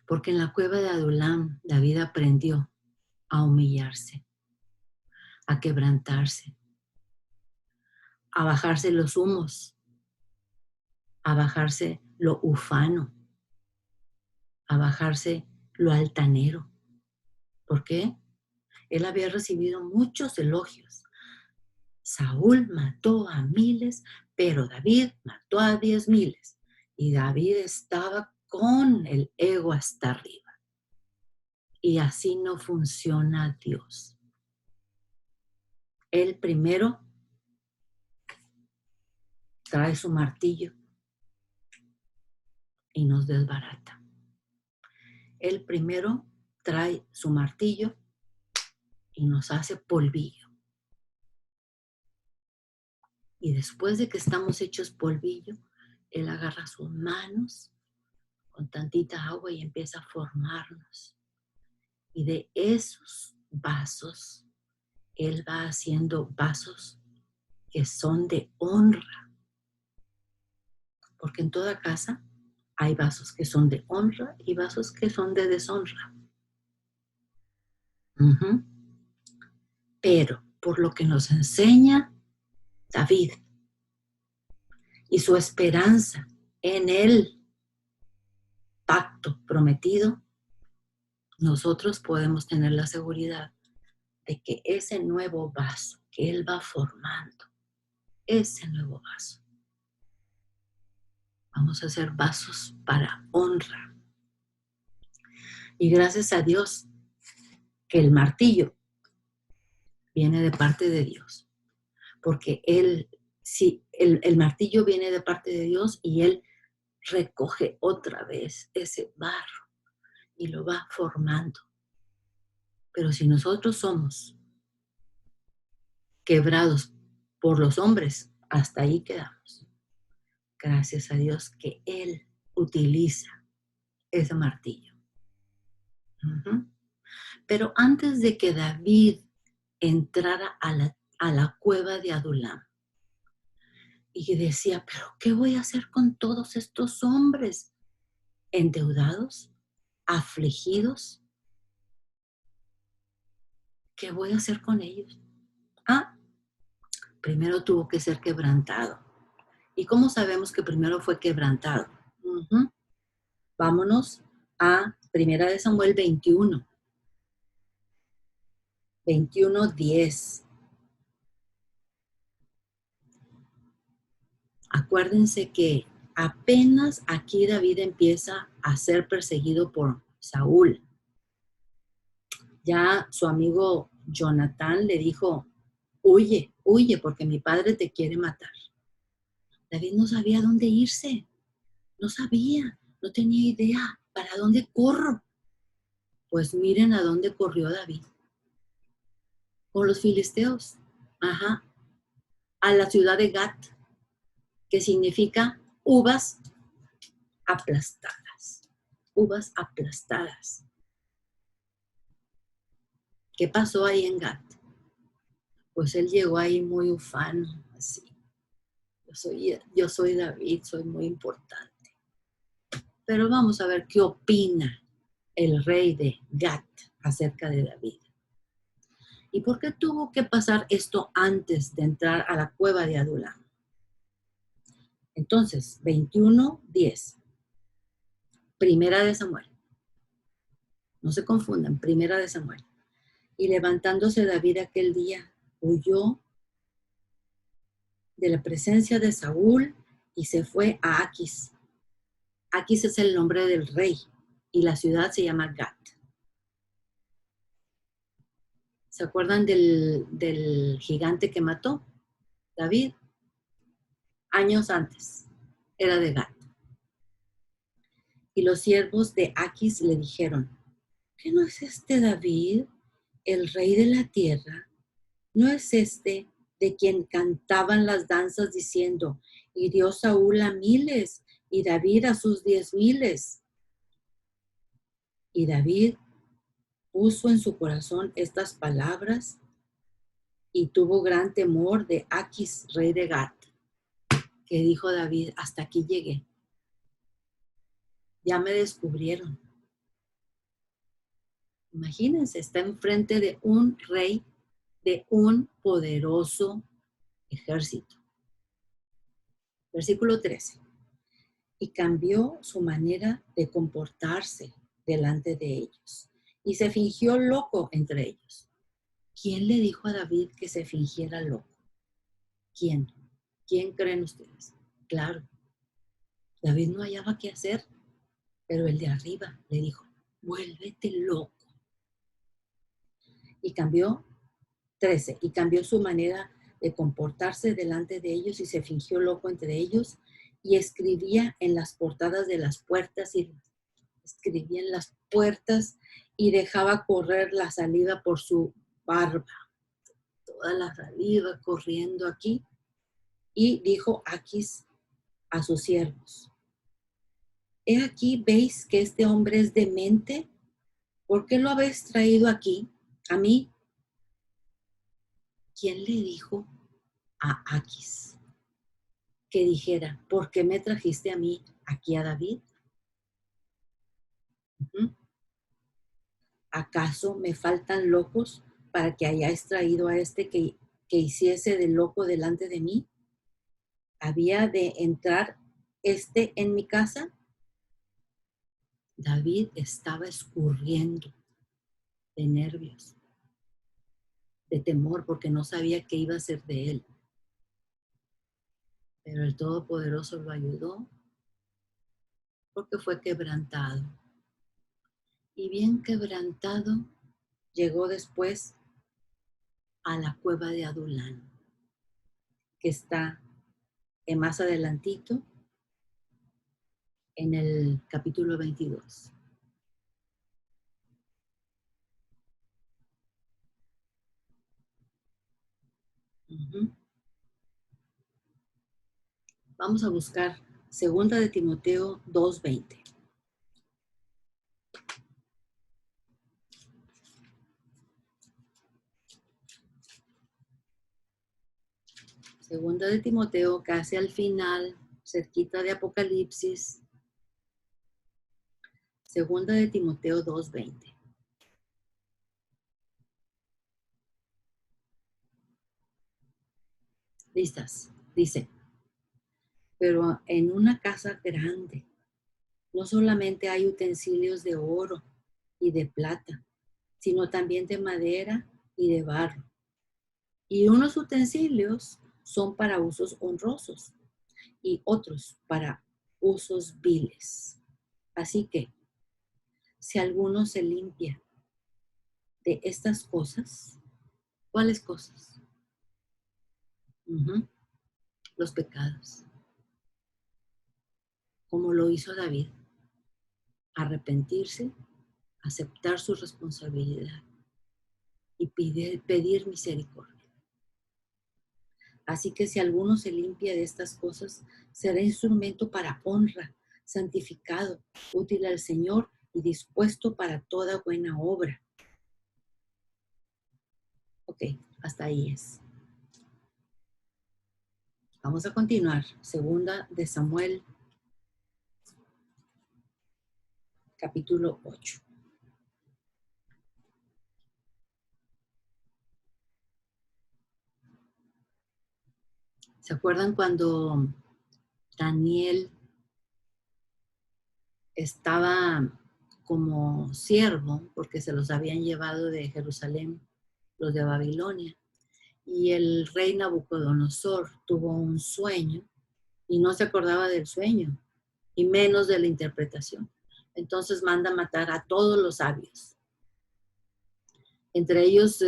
Porque en la cueva de Adulam David aprendió a humillarse, a quebrantarse, a bajarse los humos, a bajarse lo ufano, a bajarse lo altanero. ¿Por qué? Él había recibido muchos elogios. Saúl mató a miles, pero David mató a 10,000. Y David estaba con el ego hasta arriba. Y así no funciona Dios. Él primero trae su martillo y nos desbarata. Él primero trae su martillo y nos hace polvillo. Y después de que estamos hechos polvillo, Él agarra sus manos con tantita agua y empieza a formarnos. Y de esos vasos, Él va haciendo vasos que son de honra. Porque en toda casa hay vasos que son de honra y vasos que son de deshonra. Pero por lo que nos enseña David y su esperanza en el pacto prometido, nosotros podemos tener la seguridad de que ese nuevo vaso que Él va formando, ese nuevo vaso, vamos a hacer vasos para honra. Y gracias a Dios que el martillo viene de parte de Dios, porque el martillo viene de parte de Dios y Él recoge otra vez ese barro y lo va formando. Pero si nosotros somos quebrados por los hombres, hasta ahí quedamos. Gracias a Dios que Él utiliza ese martillo. Pero antes de que David entrara a la cueva de Adulam y decía, pero ¿qué voy a hacer con todos estos hombres endeudados, afligidos? ¿Qué voy a hacer con ellos? Primero tuvo que ser quebrantado. ¿Y cómo sabemos que primero fue quebrantado? Vámonos a 1 de Samuel 21. 21:10. Acuérdense que apenas aquí David empieza a ser perseguido por Saúl. Ya su amigo Jonatán le dijo, huye, huye, porque mi padre te quiere matar. David no sabía dónde irse, no sabía, no tenía idea para dónde corro. Pues miren a dónde corrió David. Con los filisteos, a la ciudad de Gat, que significa uvas aplastadas, uvas aplastadas. ¿Qué pasó ahí en Gat? Pues él llegó ahí muy ufano, así. Yo soy David, soy muy importante. Pero vamos a ver qué opina el rey de Gat acerca de David. ¿Y por qué tuvo que pasar esto antes de entrar a la cueva de Adulam? Entonces, 21:10. Primera de Samuel. No se confundan, Primera de Samuel. Y levantándose David aquel día, huyó de la presencia de Saúl y se fue a Aquis. Aquis es el nombre del rey y la ciudad se llama Gat. ¿Se acuerdan del gigante que mató David? Años antes, era de Gat. Y los siervos de Aquis le dijeron, ¿qué no es este David, el rey de la tierra? ¿No es este de quien cantaban las danzas diciendo, hirió Saúl a miles y David a sus 10,000? Y David puso en su corazón estas palabras y tuvo gran temor de Aquis, rey de Gat, que dijo David, hasta aquí llegué. Ya me descubrieron. Imagínense, está enfrente de un rey, de un poderoso ejército. Versículo 13. Y cambió su manera de comportarse delante de ellos. Y se fingió loco entre ellos. ¿Quién le dijo a David que se fingiera loco? ¿Quién? ¿Quién creen ustedes? Claro, David no hallaba qué hacer, pero el de arriba le dijo, vuélvete loco. Y cambió, 13, y cambió su manera de comportarse delante de ellos y se fingió loco entre ellos y escribía en las portadas de las puertas y escribía en las puertas y dejaba correr la saliva por su barba. Toda la saliva corriendo aquí. Y dijo Aquis a sus siervos: he aquí, ¿veis que este hombre es demente? ¿Por qué lo habéis traído aquí, a mí? ¿Quién le dijo a Aquis que dijera: ¿por qué me trajiste a mí aquí a David? ¿Acaso me faltan locos para que hayáis traído a este que hiciese de loco delante de mí? ¿Había de entrar este en mi casa? David estaba escurriendo de nervios, de temor, porque no sabía qué iba a ser de él. Pero el Todopoderoso lo ayudó porque fue quebrantado. Y bien quebrantado, llegó después a la cueva de Adulán, que está más adelantito en el capítulo 22. Vamos a buscar Segunda de Timoteo 2:20. Segunda de Timoteo, casi al final, cerquita de Apocalipsis. Segunda de Timoteo 2:20. ¿Listas? Dice: pero en una casa grande no solamente hay utensilios de oro y de plata, sino también de madera y de barro. Y unos utensilios son para usos honrosos y otros para usos viles. Así que, si alguno se limpia de estas cosas, ¿cuáles cosas? Los pecados, como lo hizo David: arrepentirse, aceptar su responsabilidad y pedir misericordia. Así que si alguno se limpia de estas cosas, será instrumento para honra, santificado, útil al Señor y dispuesto para toda buena obra. Ok, hasta ahí es. Vamos a continuar. Segunda de Samuel, capítulo 8. ¿Se acuerdan cuando Daniel estaba como siervo, porque se los habían llevado de Jerusalén, los de Babilonia, y el rey Nabucodonosor tuvo un sueño y no se acordaba del sueño, y menos de la interpretación? Entonces manda matar a todos los sabios. Entre ellos,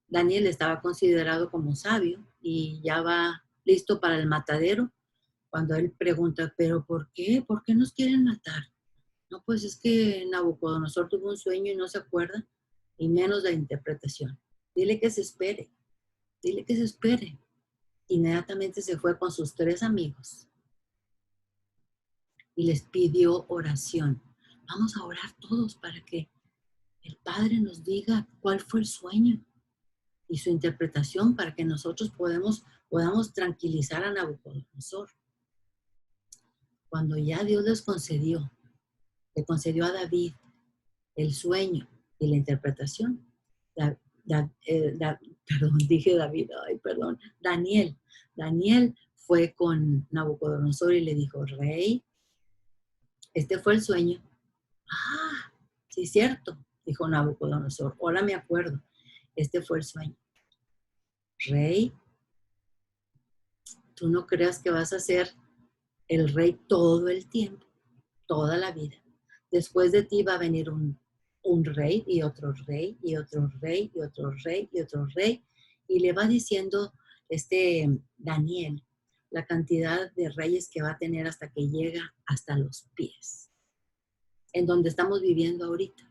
Daniel estaba considerado como sabio y ya va listo para el matadero, cuando él pregunta: ¿pero por qué? ¿Por qué nos quieren matar? No, pues es que Nabucodonosor tuvo un sueño y no se acuerda, y menos de la interpretación. Dile que se espere, dile que se espere. Inmediatamente se fue con sus 3 amigos y les pidió oración. Vamos a orar todos para que el Padre nos diga cuál fue el sueño y su interpretación, para que nosotros podamos tranquilizar a Nabucodonosor. Cuando ya Dios le concedió a David el sueño y la interpretación, Daniel fue con Nabucodonosor y le dijo: rey, este fue el sueño. Ah, sí, cierto, dijo Nabucodonosor, ahora me acuerdo, este fue el sueño. Rey, tú no creas que vas a ser el rey todo el tiempo, toda la vida. Después de ti va a venir un rey y otro rey y otro rey y otro rey y otro rey. Y le va diciendo Daniel la cantidad de reyes que va a tener hasta que llega hasta los pies, en donde estamos viviendo ahorita.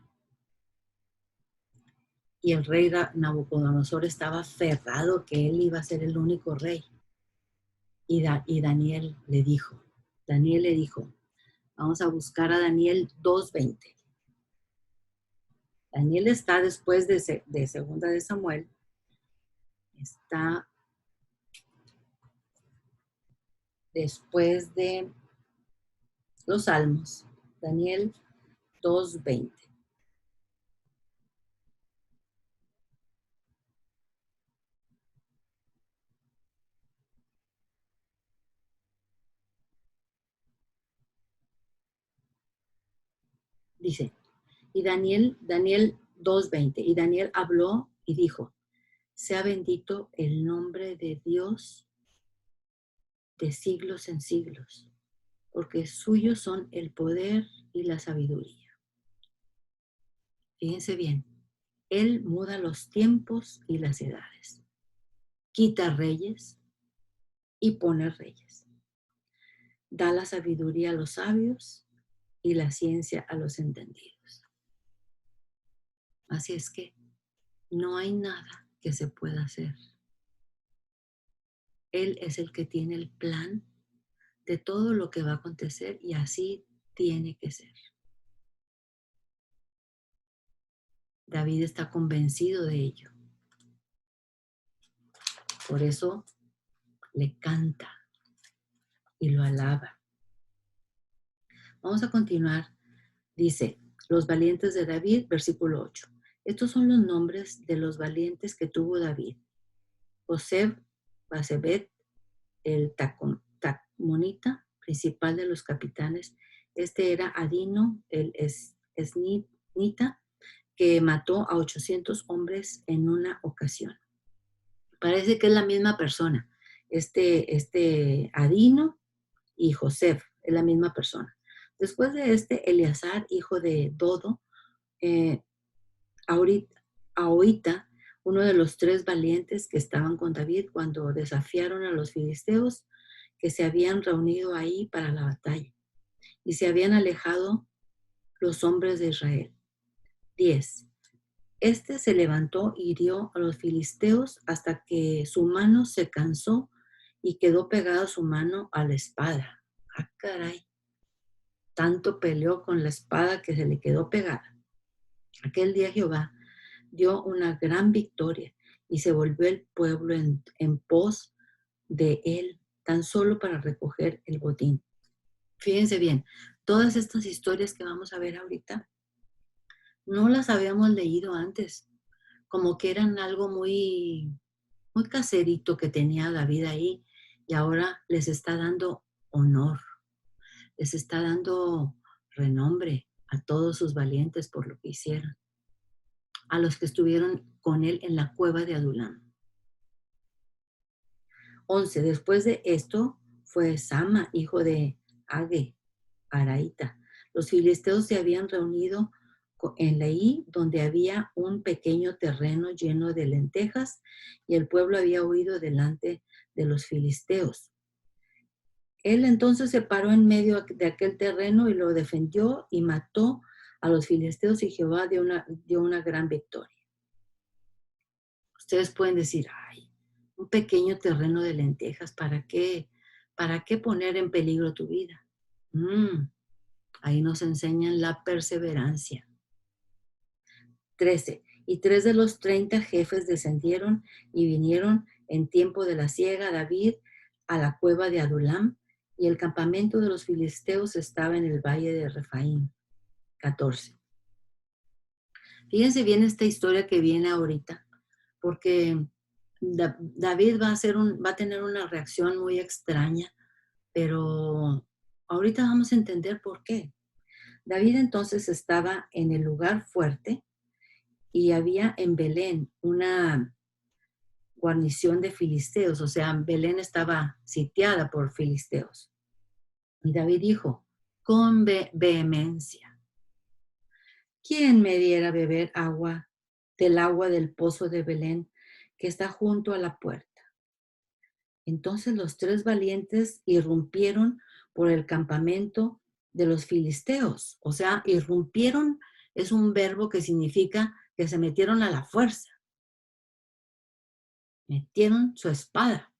Y el rey Nabucodonosor estaba aferrado que él iba a ser el único rey. Y Daniel le dijo, vamos a buscar a Daniel 2:20. Daniel está después de Segunda de Samuel, está después de los Salmos. Daniel 2:20. Dice, y Daniel 2:20, y Daniel habló y dijo, sea bendito el nombre de Dios de siglos en siglos, porque suyos son el poder y la sabiduría. Fíjense bien, Él muda los tiempos y las edades, quita reyes y pone reyes, da la sabiduría a los sabios y la ciencia a los entendidos. Así es que no hay nada que se pueda hacer. Él es el que tiene el plan de todo lo que va a acontecer y así tiene que ser. David está convencido de ello. Por eso le canta y lo alaba. Vamos a continuar. Dice, los valientes de David, versículo 8. Estos son los nombres de los valientes que tuvo David. José, Basebet, el Tacmonita, principal de los capitanes. Este era Adino, el Esnita, que mató a 800 hombres en una ocasión. Parece que es la misma persona. Este Adino y José es la misma persona. Después de Eleazar, hijo de Dodo, Ahoita, uno de los 3 valientes que estaban con David cuando desafiaron a los filisteos que se habían reunido ahí para la batalla y se habían alejado los hombres de Israel. 10. Este se levantó y hirió a los filisteos hasta que su mano se cansó y quedó pegada su mano a la espada. ¡Ah, caray! Tanto peleó con la espada que se le quedó pegada. Aquel día Jehová dio una gran victoria y se volvió el pueblo en pos de él, tan solo para recoger el botín. Fíjense bien, todas estas historias que vamos a ver ahorita, no las habíamos leído antes, como que eran algo muy, muy caserito que tenía David ahí y ahora les está dando honor, les está dando renombre a todos sus valientes por lo que hicieron, a los que estuvieron con él en la cueva de Adulam. 11. Después de esto fue Sama, hijo de Age, Araita. Los filisteos se habían reunido en Leí, donde había un pequeño terreno lleno de lentejas, y el pueblo había huido delante de los filisteos. Él entonces se paró en medio de aquel terreno y lo defendió y mató a los filisteos, y Jehová dio una gran victoria. Ustedes pueden decir, ay, un pequeño terreno de lentejas, ¿para qué? ¿Para qué poner en peligro tu vida? Ahí nos enseñan la perseverancia. 13. Y 3 de los 30 jefes descendieron y vinieron en tiempo de la siega a David a la cueva de Adulam, y el campamento de los filisteos estaba en el valle de Refaim. 14. Fíjense bien esta historia que viene ahorita, porque David va a tener una reacción muy extraña, pero ahorita vamos a entender por qué. David entonces estaba en el lugar fuerte y había en Belén una guarnición de filisteos, o sea, Belén estaba sitiada por filisteos. Y David dijo, con vehemencia, ¿quién me diera beber del agua del pozo de Belén que está junto a la puerta? Entonces los 3 valientes irrumpieron por el campamento de los filisteos. O sea, irrumpieron es un verbo que significa que se metieron a la fuerza. Metieron su espada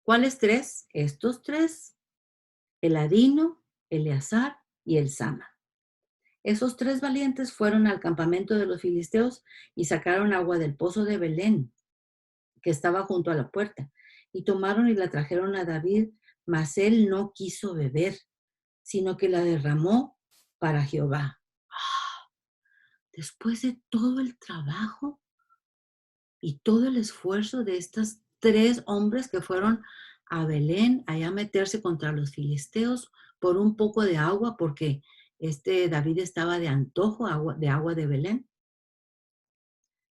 ¿Cuáles tres? Estos tres, el Adino, Eleazar y el Sama. Esos tres valientes fueron al campamento de los filisteos y sacaron agua del pozo de Belén, que estaba junto a la puerta, y tomaron y la trajeron a David, mas él no quiso beber, sino que la derramó para Jehová. Después de todo el trabajo y todo el esfuerzo de estos tres hombres que fueron a Belén, allá a meterse contra los filisteos por un poco de agua, porque David estaba de antojo de agua de Belén.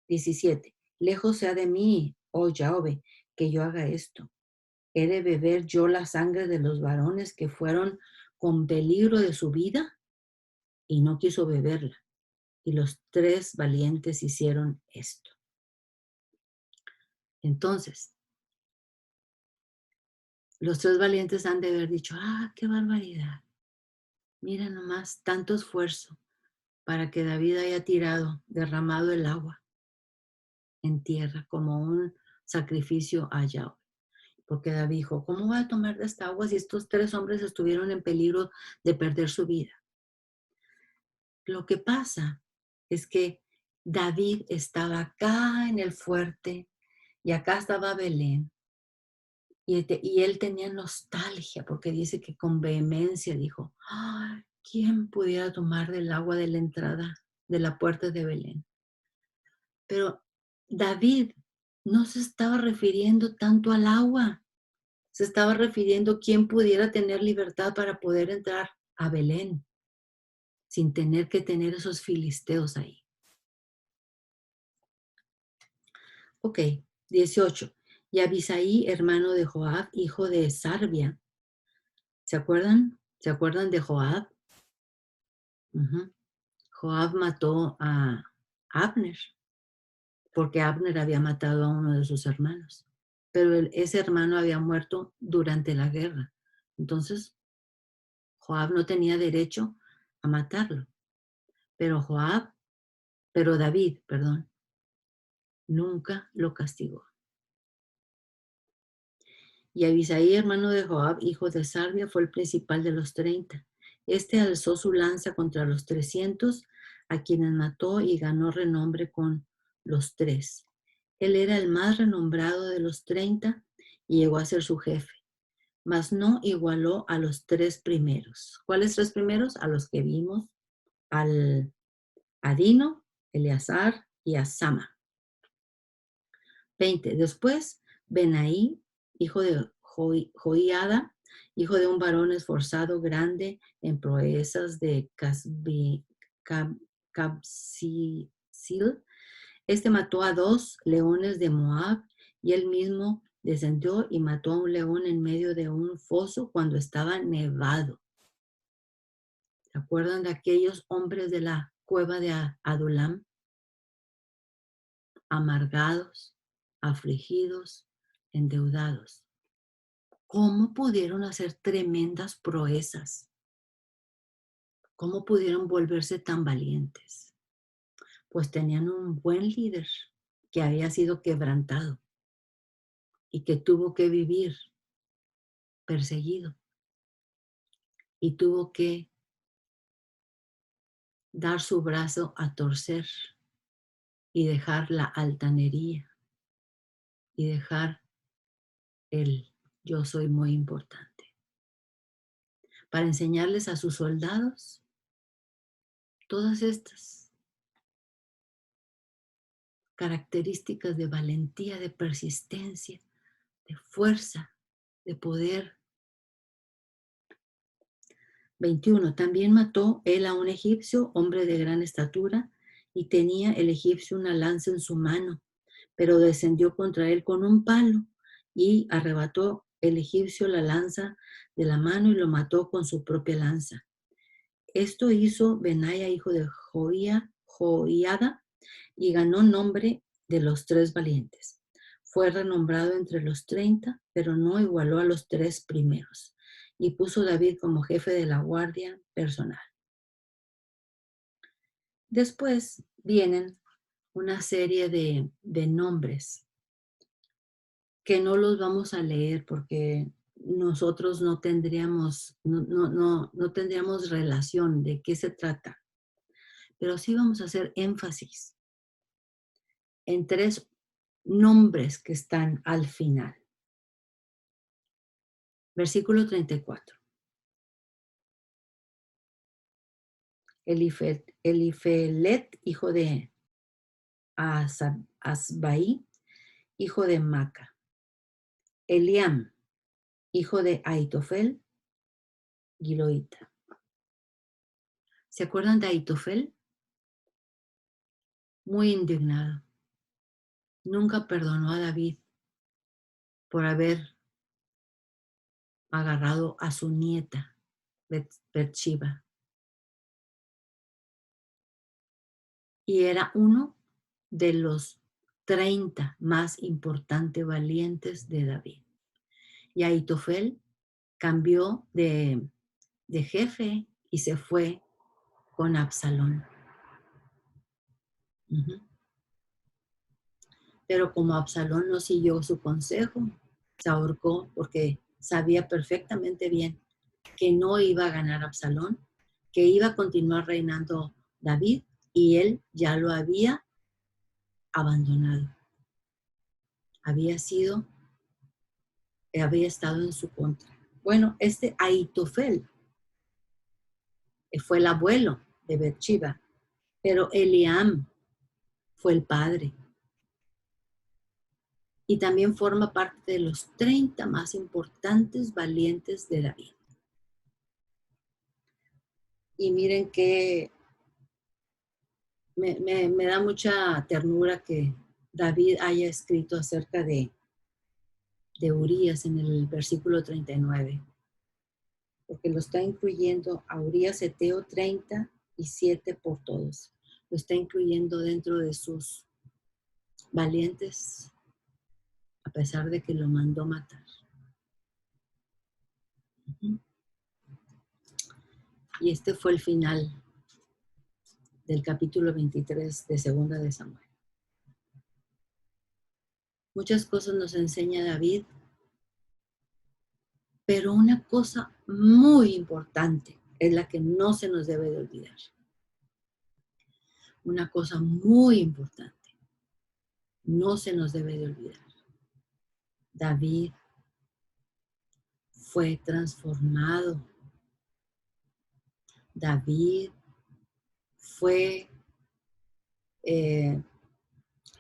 17. Lejos sea de mí, oh Yahweh, que yo haga esto. ¿He de beber yo la sangre de los varones que fueron con peligro de su vida? Y no quiso beberla. Y los tres valientes hicieron esto. Entonces, los tres valientes han de haber dicho, qué barbaridad. Mira nomás, tanto esfuerzo para que David haya derramado el agua en tierra como un sacrificio a Yahweh. Porque David dijo, ¿cómo voy a tomar de esta agua si estos tres hombres estuvieron en peligro de perder su vida? Lo que pasa es que David estaba acá en el fuerte y acá estaba Belén. Y él tenía nostalgia porque dice que con vehemencia dijo, ¿quién pudiera tomar del agua de la entrada de la puerta de Belén? Pero David no se estaba refiriendo tanto al agua, se estaba refiriendo a quién pudiera tener libertad para poder entrar a Belén sin tener que tener esos filisteos ahí. Ok, 18. Y Abisaí, hermano de Joab, hijo de Sarvia. ¿Se acuerdan? ¿Se acuerdan de Joab? Uh-huh. Joab mató a Abner, porque Abner había matado a uno de sus hermanos. Pero ese hermano había muerto durante la guerra. Entonces, Joab no tenía derecho a matarlo. Pero David, perdón, nunca lo castigó. Y Abisaí, hermano de Joab, hijo de Sarvia, fue el principal de los 30. Alzó su lanza contra los 300, a quienes mató y ganó renombre con los tres. Él era el más renombrado de los 30 y llegó a ser su jefe, mas no igualó a los tres primeros. ¿Cuáles tres primeros? A los que vimos, al Adino, Eleazar y a Sama. 20. Después, Benaí, hijo de Joiada, hijo de un varón esforzado, grande en proezas de Cabsil. Mató a 2 leones de Moab y él mismo descendió y mató a un león en medio de un foso cuando estaba nevado. ¿Se acuerdan de aquellos hombres de la cueva de Adulam? Amargados, afligidos, endeudados. ¿Cómo pudieron hacer tremendas proezas? ¿Cómo pudieron volverse tan valientes? Pues tenían un buen líder que había sido quebrantado y que tuvo que vivir perseguido y tuvo que dar su brazo a torcer y dejar la altanería y dejar el yo soy muy importante para enseñarles a sus soldados todas estas características de valentía, de persistencia, de fuerza, de poder. 21. También mató él a un egipcio, hombre de gran estatura, y tenía el egipcio una lanza en su mano, pero descendió contra él con un palo y arrebató el egipcio la lanza de la mano y lo mató con su propia lanza. Esto hizo Benaya, hijo de Joiada, y ganó nombre de los tres valientes. Fue renombrado entre los 30, pero no igualó a los tres primeros. Y puso David como jefe de la guardia personal. Después vienen una serie de nombres que no los vamos a leer porque nosotros no tendríamos, no tendríamos relación de qué se trata, pero sí vamos a hacer énfasis en tres nombres que están al final. Versículo 34. Elifelet, hijo de Asbai, hijo de Maca. Eliam, hijo de Aitofel, Giloita. ¿Se acuerdan de Aitofel? Muy indignado. Nunca perdonó a David por haber agarrado a su nieta, Bathsheba. Y era uno de los 30 más importantes valientes de David. Y Aitofel cambió de jefe y se fue con Absalón. Pero como Absalón no siguió su consejo, se ahorcó porque sabía perfectamente bien que no iba a ganar Absalón, que iba a continuar reinando David y él ya lo había abandonado. Había estado en su contra. Bueno, este Aitofel fue el abuelo de Bathsheba, pero Eliam fue el padre. Y también forma parte de los 30 más importantes valientes de David. Y miren que me da mucha ternura que David haya escrito acerca de Urías en el versículo 39, porque lo está incluyendo a Urías Eteo 37 por todos. Lo está incluyendo dentro de sus valientes, a pesar de que lo mandó matar. Y este fue el final del capítulo 23 de Segunda de Samuel. Muchas cosas nos enseña David, pero una cosa muy importante es la que no se nos debe de olvidar. Una cosa muy importante, no se nos debe de olvidar. David fue transformado. David fue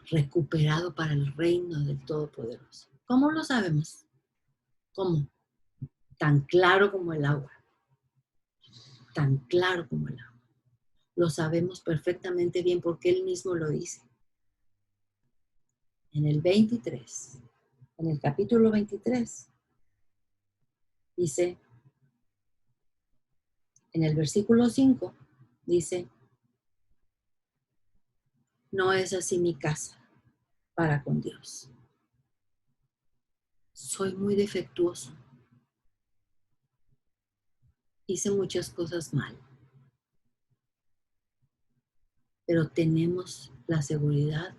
recuperado para el reino del Todopoderoso. ¿Cómo lo sabemos? ¿Cómo? Tan claro como el agua. Tan claro como el agua. Lo sabemos perfectamente bien porque él mismo lo dice. En el 23, en el capítulo 23, dice, en el versículo 5, dice, no es así mi casa para con Dios. Soy muy defectuoso. Hice muchas cosas mal. Pero tenemos la seguridad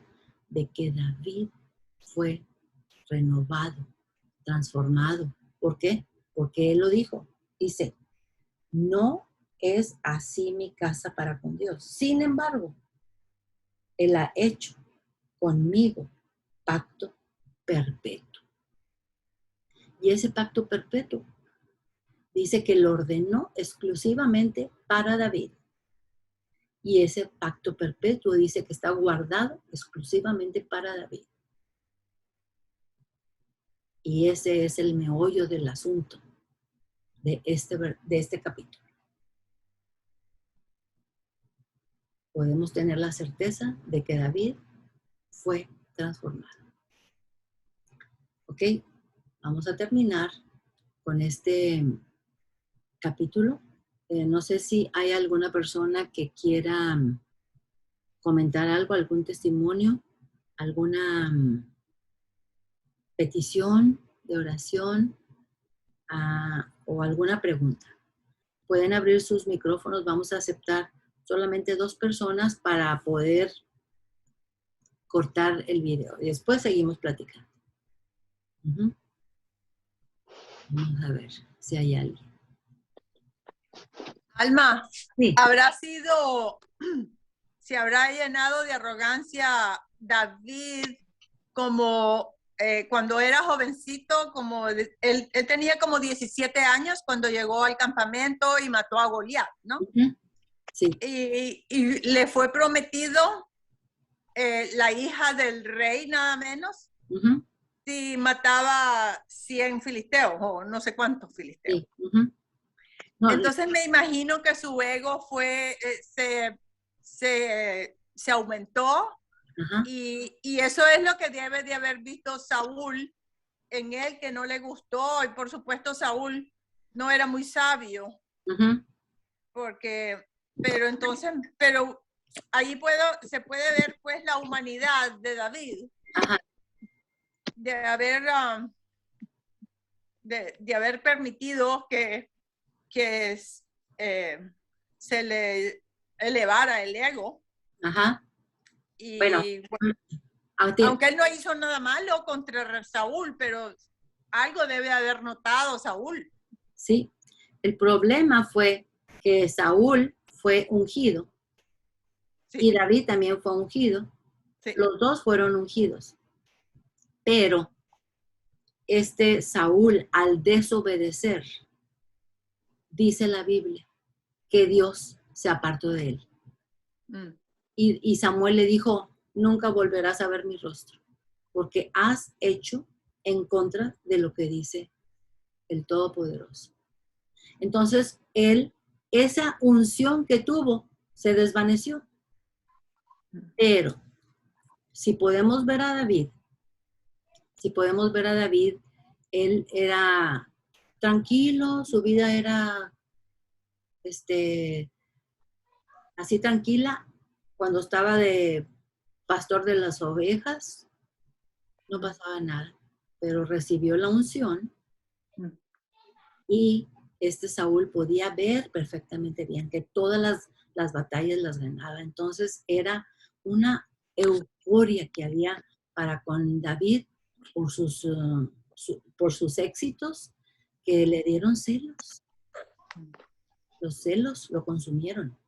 de que David fue renovado, transformado. ¿Por qué? Porque él lo dijo. Dice, no es así mi casa para con Dios. Sin embargo, él ha hecho conmigo pacto perpetuo. Y ese pacto perpetuo dice que lo ordenó exclusivamente para David. Y ese pacto perpetuo dice que está guardado exclusivamente para David. Y ese es el meollo del asunto de este capítulo. Podemos tener la certeza de que David fue transformado. Ok, vamos a terminar con este capítulo. No sé si hay alguna persona que quiera comentar algo, algún testimonio, alguna petición de oración o alguna pregunta. Pueden abrir sus micrófonos, vamos a aceptar solamente 2 personas para poder cortar el video y después seguimos platicando. Ujú. Vamos a ver si hay alguien. Alma, Sí. se habrá llenado de arrogancia David como cuando era jovencito, él tenía como 17 años cuando llegó al campamento y mató a Goliat, ¿no? Ujú. Sí. Y le fue prometido la hija del rey, nada menos, Ujú. si mataba 100 filisteos o no sé cuántos filisteos. Sí. Ujú. No, Entonces me imagino que su ego se aumentó ajá. y eso es lo que debe de haber visto Saúl en él, que no le gustó. Y por supuesto Saúl no era muy sabio, Ujú. pero ahí se puede ver pues la humanidad de David, Ajá. de haber, de haber permitido que se le elevara el ego. Ajá. Bueno, Y ahorita- aunque él no hizo nada malo contra Saúl, pero algo debe haber notado Saúl. sí. El problema fue que Saúl fue ungido y Sí, David también fue ungido. sí. Los dos fueron ungidos, pero Saúl, al desobedecer, dice la Biblia que Dios se apartó de él. Mm. Y Samuel le dijo, nunca volverás a ver mi rostro, porque has hecho en contra de lo que dice el Todopoderoso. Entonces, esa unción que tuvo, se desvaneció. Pero, si podemos ver a David, él era tranquilo, su vida era así tranquila. Cuando estaba de pastor de las ovejas, no pasaba nada, pero recibió la unción y Saúl podía ver perfectamente bien que todas las batallas las ganaba. Entonces era una euforia que había para con David por por sus éxitos que le dieron celos. Los celos lo consumieron.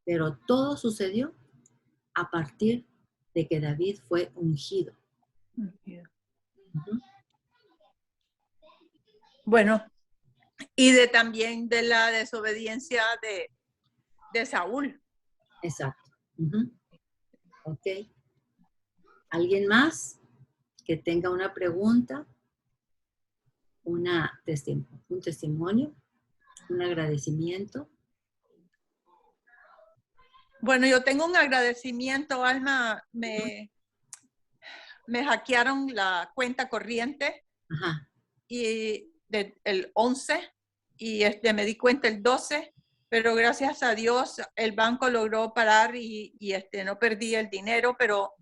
Pero todo sucedió a partir de que David fue ungido. Uh-huh. Bueno, también de la desobediencia de Saúl. Exacto. Uh-huh. Ok. ¿Alguien más que tenga una pregunta, un testimonio, un agradecimiento? Bueno, yo tengo un agradecimiento, Alma. Me hackearon la cuenta corriente Ajá. y el 11 y me di cuenta el 12, pero gracias a Dios el banco logró parar y no perdí el dinero, pero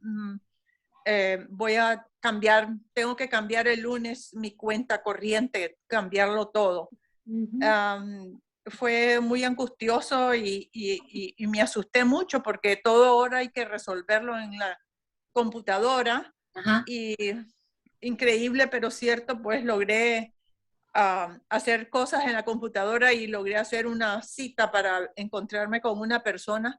voy a tengo que cambiar el lunes mi cuenta corriente, cambiarlo todo. Fue muy angustioso y me asusté mucho porque todo ahora hay que resolverlo en la computadora. Ajá. Y increíble, pero cierto, pues logré hacer cosas en la computadora y logré hacer una cita para encontrarme con una persona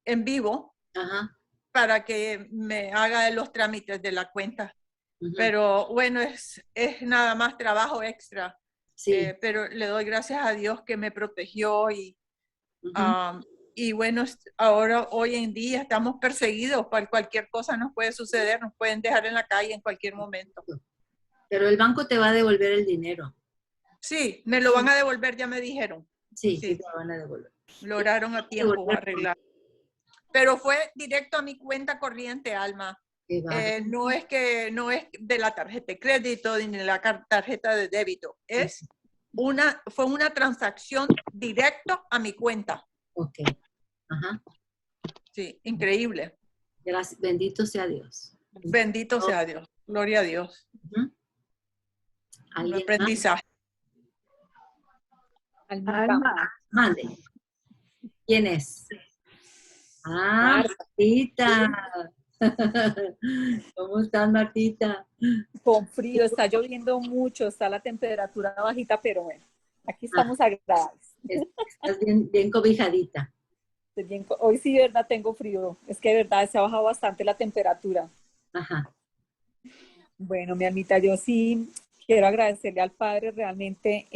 en vivo Ajá. para que me haga los trámites de la cuenta. Uh-huh. Pero bueno, es nada más trabajo extra. Sí. Pero le doy gracias a Dios que me protegió Uh-huh. y bueno, ahora hoy en día estamos perseguidos, cualquier cosa nos puede suceder, nos pueden dejar en la calle en cualquier momento. Pero el banco te va a devolver el dinero. Sí, me lo van a devolver, ya me dijeron. Sí, sí, te lo van a devolver. Lograron a tiempo arreglar. Pero fue directo a mi cuenta corriente, Alma. No es de la tarjeta de crédito ni de la tarjeta de débito. Fue una transacción directo a mi cuenta. Ok. Ajá. Sí, increíble. Gracias. Bendito sea Dios. Bendito sea Dios. Gloria a Dios. Uh-huh. Un aprendizaje. Alma. Mande. ¿Quién es? Ah, Marta. Martita. ¿Cómo estás, Martita? Con frío, está lloviendo mucho, está la temperatura bajita, pero bueno, aquí Ah, estamos agradables. estás bien, bien cobijadita. Hoy sí, de verdad, tengo frío. Es que de verdad se ha bajado bastante la temperatura. Ajá, Bueno, mi almita, yo sí quiero agradecerle al Padre realmente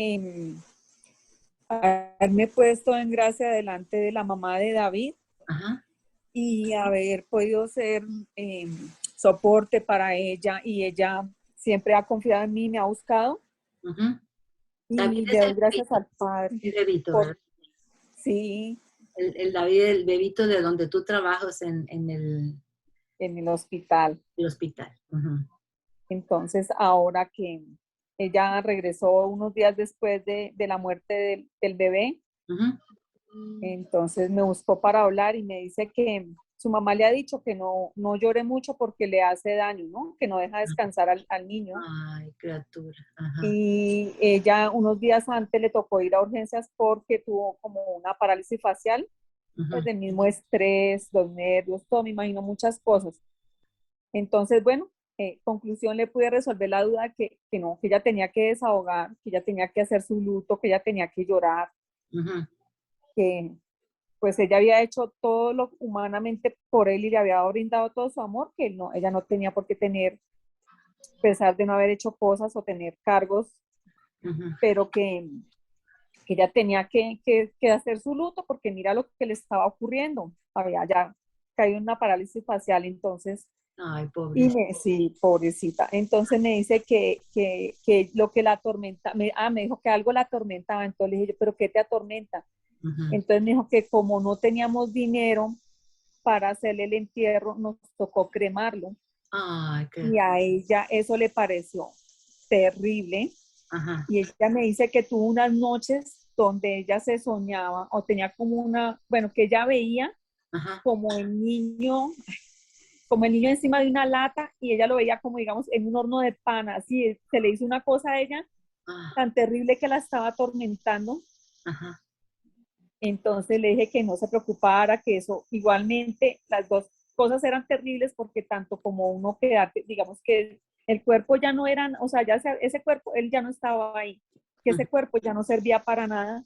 haberme puesto en gracia delante de la mamá de David ajá. y haber podido ser eh, soporte para ella y ella siempre ha confiado en mí, me ha buscado Ujú. David y es le doy gracias al Padre el bebito, por ¿verdad? sí, El David, el bebito de donde tú trabajas en en el hospital. el hospital. Ujú, Entonces, ahora que ella regresó unos días después de la muerte del bebé, ujú. entonces me buscó para hablar y me dice que su mamá le ha dicho que no llore mucho porque le hace daño, ¿no? Que no deja descansar al niño. Ay, criatura. Ajá, Y ella unos días antes le tocó ir a urgencias porque tuvo como una parálisis facial, pues ujú, del mismo estrés, los nervios, todo, me imagino muchas cosas. Entonces, bueno, conclusión, le pude resolver la duda que no, que ella tenía que desahogar, que ella tenía que hacer su luto, que ella tenía que llorar, ujú. que pues ella había hecho todo lo humanamente por él y le había brindado todo su amor, que no, ella no tenía por qué tener, a pesar de no haber hecho cosas o tener cargos, Ujú. pero que ella tenía que hacer su luto porque mira lo que le estaba ocurriendo. Había ya caído en una parálisis facial, entonces Ay, y pobre. sí, pobrecita. Entonces me dice que lo que la atormenta, me dijo que algo la atormentaba. Entonces le dije, ¿pero qué te atormenta? Ujú. Entonces me dijo que como no teníamos dinero para hacerle el entierro, nos tocó cremarlo. Ay, qué. Y a ella eso le pareció terrible. Ajá, Y ella me dice que tuvo unas noches donde ella se soñaba o tenía como una, bueno, que ella veía ajá. como el niño como el niño encima de una lata y ella lo veía como, digamos, en un horno de pan, así, se le hizo una cosa a ella Ah, tan terrible que la estaba atormentando. ajá. Entonces le dije que no se preocupara, que eso igualmente las dos cosas eran terribles porque tanto como uno quedarte, digamos que el cuerpo ya no eran, o sea, ese cuerpo, él ya no estaba ahí, que Ujú, ese cuerpo ya no servía para nada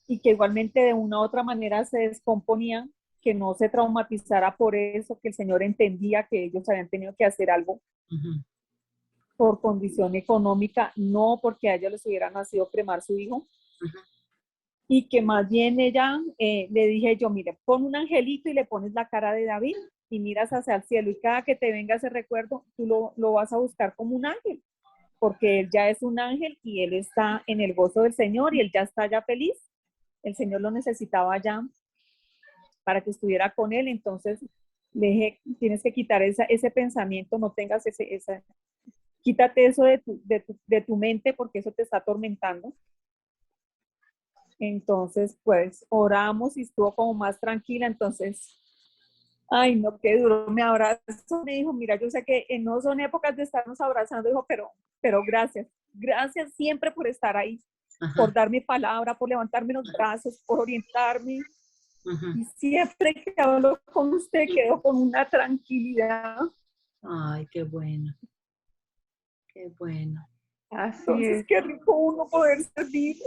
y que igualmente de una u otra manera se descomponía, que no se traumatizara por eso, que el Señor entendía que ellos habían tenido que hacer algo ujú, por condición económica, no porque a ellos les hubiera nacido cremar su hijo, ujú. y que más bien ella, le dije yo, mire, pon un angelito y le pones la cara de David y miras hacia el cielo y cada que te venga ese recuerdo, tú lo vas a buscar como un ángel, porque él ya es un ángel y él está en el gozo del Señor y él ya está ya feliz. El Señor lo necesitaba ya para que estuviera con él, entonces le dije, tienes que quitar ese pensamiento, no tengas quítate eso de tu mente porque eso te está atormentando. Entonces, pues oramos y estuvo como más tranquila. Entonces, ay, no, qué duro. Me abrazó, me dijo, mira, yo sé que no son épocas de estarnos abrazando, dijo, pero gracias. Gracias siempre por estar ahí, por Ajá, darme palabra, por levantarme los brazos, por orientarme. ujú. Y siempre que hablo con usted, quedo con una tranquilidad. Ay, qué bueno, qué bueno. Así Entonces, es. qué rico uno poder servir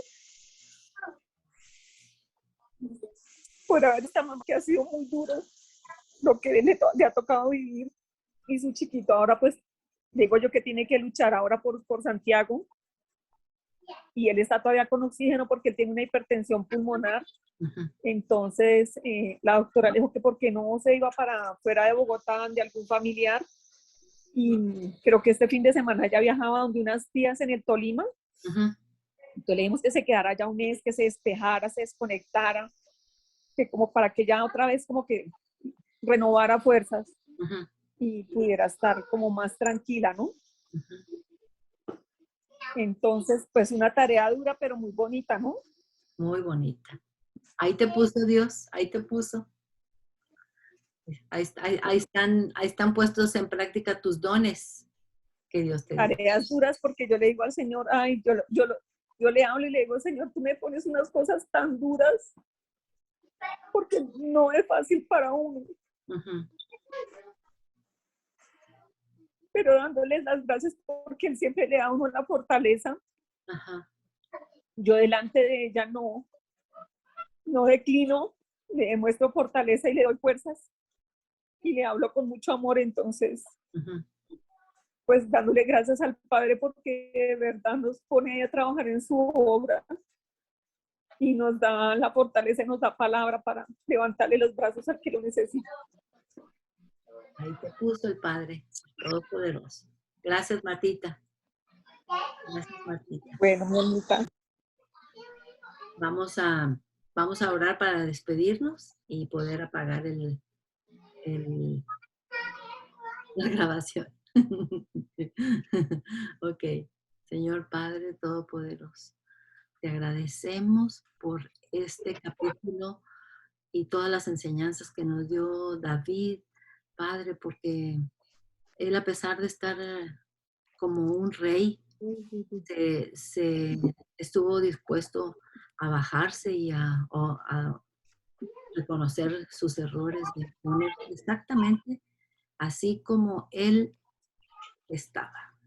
por haber esta mamá que ha sido muy duro, lo que le ha tocado vivir. Y su chiquito ahora, pues, digo yo que tiene que luchar ahora por Santiago. Y él está todavía con oxígeno porque él tiene una hipertensión pulmonar. Ujú. Entonces, la doctora le dijo que por qué no se iba para fuera de Bogotá, de algún familiar. Y creo que este fin de semana ya viajaba donde unas tías en el Tolima. Ujú, Entonces le dijimos que se quedara ya un mes, que se despejara, se desconectara, que como para que ya otra vez como que renovara fuerzas ujú, y pudiera estar como más tranquila, ¿no? ujú. Entonces, pues una tarea dura, pero muy bonita, ¿no? Muy bonita. Ahí te puso Dios, ahí te puso. Ahí están puestos en práctica tus dones que Dios te dio. Tareas duras porque yo le digo al Señor, ay, yo le hablo y le digo, Señor, tú me pones unas cosas tan duras porque no es fácil para uno. Ujú. pero dándoles las gracias porque Él siempre le da a uno la fortaleza. Ajá. Yo delante de ella no declino, le demuestro fortaleza y le doy fuerzas y le hablo con mucho amor. Entonces, Ujú. pues dándole gracias al Padre porque de verdad nos pone a trabajar en su obra y nos da la fortaleza y nos da palabra para levantarle los brazos al que lo necesita. Ahí te puso el Padre Todopoderoso. Gracias, Martita. Gracias, Martita. Bueno, mi amita. Vamos a orar para despedirnos y poder apagar la grabación. Ok. Señor Padre Todopoderoso, te agradecemos por este capítulo y todas las enseñanzas que nos dio David, Padre, porque él, a pesar de estar como un rey, se estuvo dispuesto a bajarse y a reconocer sus errores, de ponerse exactamente así como él estaba,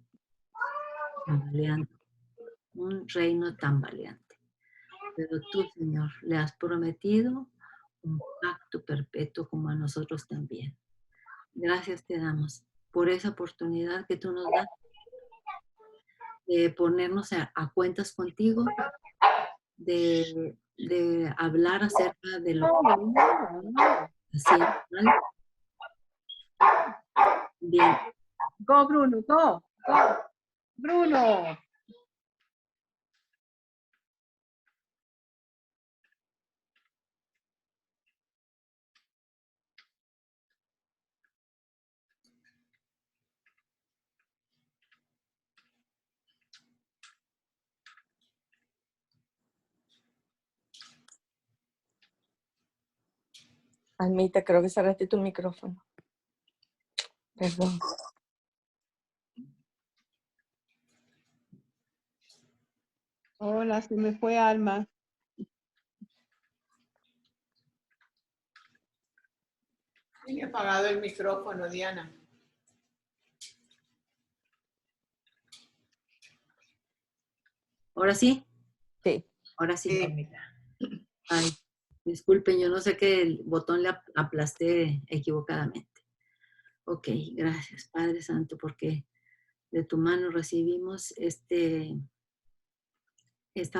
tambaleando, un reino tambaleante. Pero tú, Señor, le has prometido un pacto perpetuo como a nosotros también. Gracias te damos por esa oportunidad que tú nos das de ponernos a cuentas contigo, de hablar acerca de lo que hacíamos mal. Bien, Go, Bruno, go, go. Bruno. Almita, creo que cerraste tu micrófono. Perdón. Hola, se me fue Alma. Tiene apagado el micrófono, Diana. ahora sí, Sí. ahora sí. Sí, Almita. Ay, disculpen, yo no sé que el botón le aplasté equivocadamente. Ok, gracias, Padre Santo, porque de tu mano recibimos esta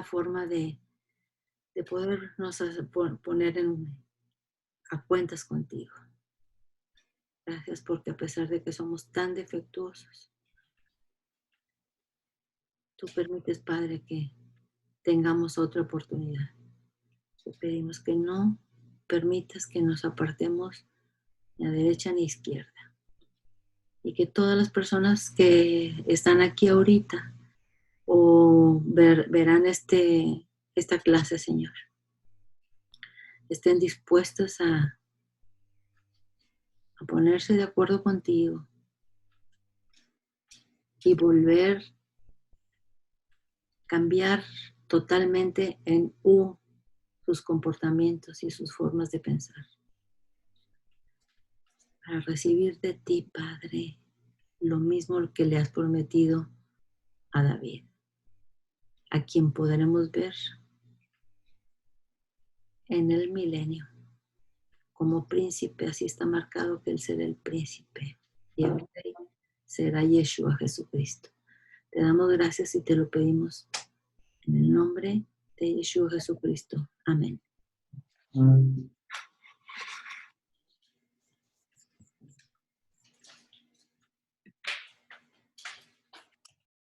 forma de podernos poner a cuentas contigo. Gracias porque a pesar de que somos tan defectuosos, tú permites, Padre, que tengamos otra oportunidad. Te pedimos que no permitas que nos apartemos ni a derecha ni a izquierda. Y que todas las personas que están aquí ahorita o verán esta clase, Señor, estén dispuestas a ponerse de acuerdo contigo y volver, cambiar totalmente en sus comportamientos y sus formas de pensar. Para recibir de ti, Padre, lo mismo que le has prometido a David, a quien podremos ver en el milenio como príncipe. Así está marcado que él será el príncipe y el rey será Yeshua Jesucristo. Te damos gracias y te lo pedimos en el nombre de Yeshua Jesucristo. Amén.